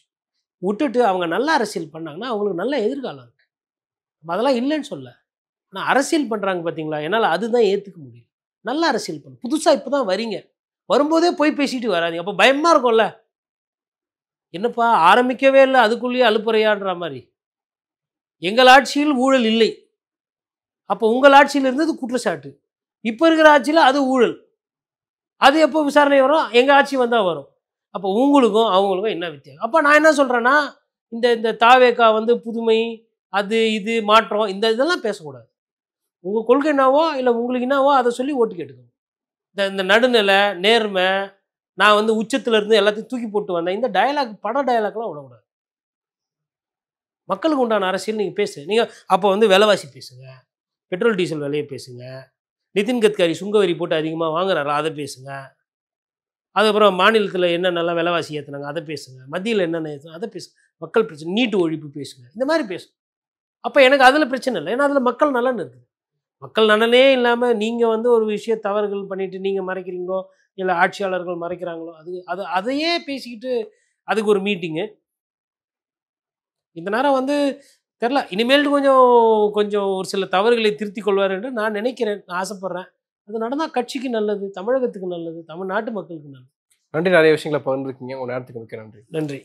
விட்டுட்டு அவங்க நல்ல அரசியல் பண்ணாங்கன்னா அவங்களுக்கு நல்ல எதிர்காலம் இருக்குது. அதெல்லாம் இல்லைன்னு சொல்ல, ஆனால் அரசியல் பண்ணுறாங்க பார்த்தீங்களா, என்னால் அதுதான் ஏற்றுக்க முடியும். நல்ல அரசியல் பண்ணு. புதுசாக இப்போ தான் வரீங்க, வரும்போதே போய் பேசிட்டு வராதிங்க. அப்போ பயமாக இருக்கும்ல, என்னப்பா ஆரம்பிக்கவே இல்லை அதுக்குள்ளேயே அலுப்புறையான்ற மாதிரி. எங்கள் ஆட்சியில் ஊழல் இல்லை, அப்போ உங்கள் ஆட்சியில் இருந்தது குற்றச்சாட்டு, இப்போ இருக்கிற ஆட்சியில் அது ஊழல், அது எப்போ விசாரணை வரும், எங்கள் ஆட்சி வந்தால் வரும். அப்போ உங்களுக்கும் அவங்களுக்கும் என்ன வித்தியாசம்? அப்போ நான் என்ன சொல்கிறேன்னா, இந்த தாவேக்கா வந்து புதுமை, அது இது மாற்றம், இதெல்லாம் பேசக்கூடாது. உங்கள் கொள்கை என்னவோ இல்லை உங்களுக்கு என்னவோ அதை சொல்லி ஓட்டு கேட்டுக்கணும். இந்த நடுநிலை நேர்மை, நான் வந்து உச்சத்தில் இருந்து எல்லாத்தையும் தூக்கி போட்டு வந்தேன், இந்த டயலாக் பட டயலாக்லாம் விடக்கூடாது. மக்களுக்கு உண்டான அரசியல் நீங்கள் பேசுங்க. நீங்கள் அப்போ வந்து விலைவாசி பேசுங்க, பெட்ரோல் டீசல் விலையை பேசுங்க, நிதின் கட்கரி சுங்க வரி போட்டு அதிகமாக வாங்குறாரா அதை பேசுங்க, அதுக்கப்புறம் மாநிலத்தில் என்னென்னலாம் விலைவாசி ஏற்றுனாங்க அதை பேசுங்க, மத்தியில் என்னென்ன ஏற்றுனா அதை பேசுங்க, மக்கள் பிரச்சனை, நீட்டு ஒழிப்பு பேசுங்க, இந்த மாதிரி பேசுங்க. அப்போ எனக்கு அதில் பிரச்சனை இல்லை, ஏன்னா அதில் மக்கள் நலன் இருக்குது. மக்கள் நலனே இல்லாமல் நீங்கள் வந்து ஒரு விஷயம் தவறுகள் பண்ணிவிட்டு நீங்கள் மறைக்கிறீங்களோ இல்லை ஆட்சியாளர்கள் மறைக்கிறாங்களோ, அதையே பேசிக்கிட்டு அதுக்கு ஒரு மீட்டிங்கு. இந்த நேரம் வந்து தெரில, இனிமேல்ட்டு கொஞ்சம் ஒரு சில தவறுகளை திருத்திக் கொள்வார் என்று நான் நினைக்கிறேன், நான் ஆசைப்பட்றேன். அது நடந்தால் கட்சிக்கு நல்லது, தமிழகத்துக்கு நல்லது, தமிழ்நாட்டு மக்களுக்கு நல்லது. நன்றி, நிறைய விஷயங்களை பகிர்ந்துருக்கீங்க. உங்கள் நேரத்துக்கு மிக்க நன்றி. நன்றி.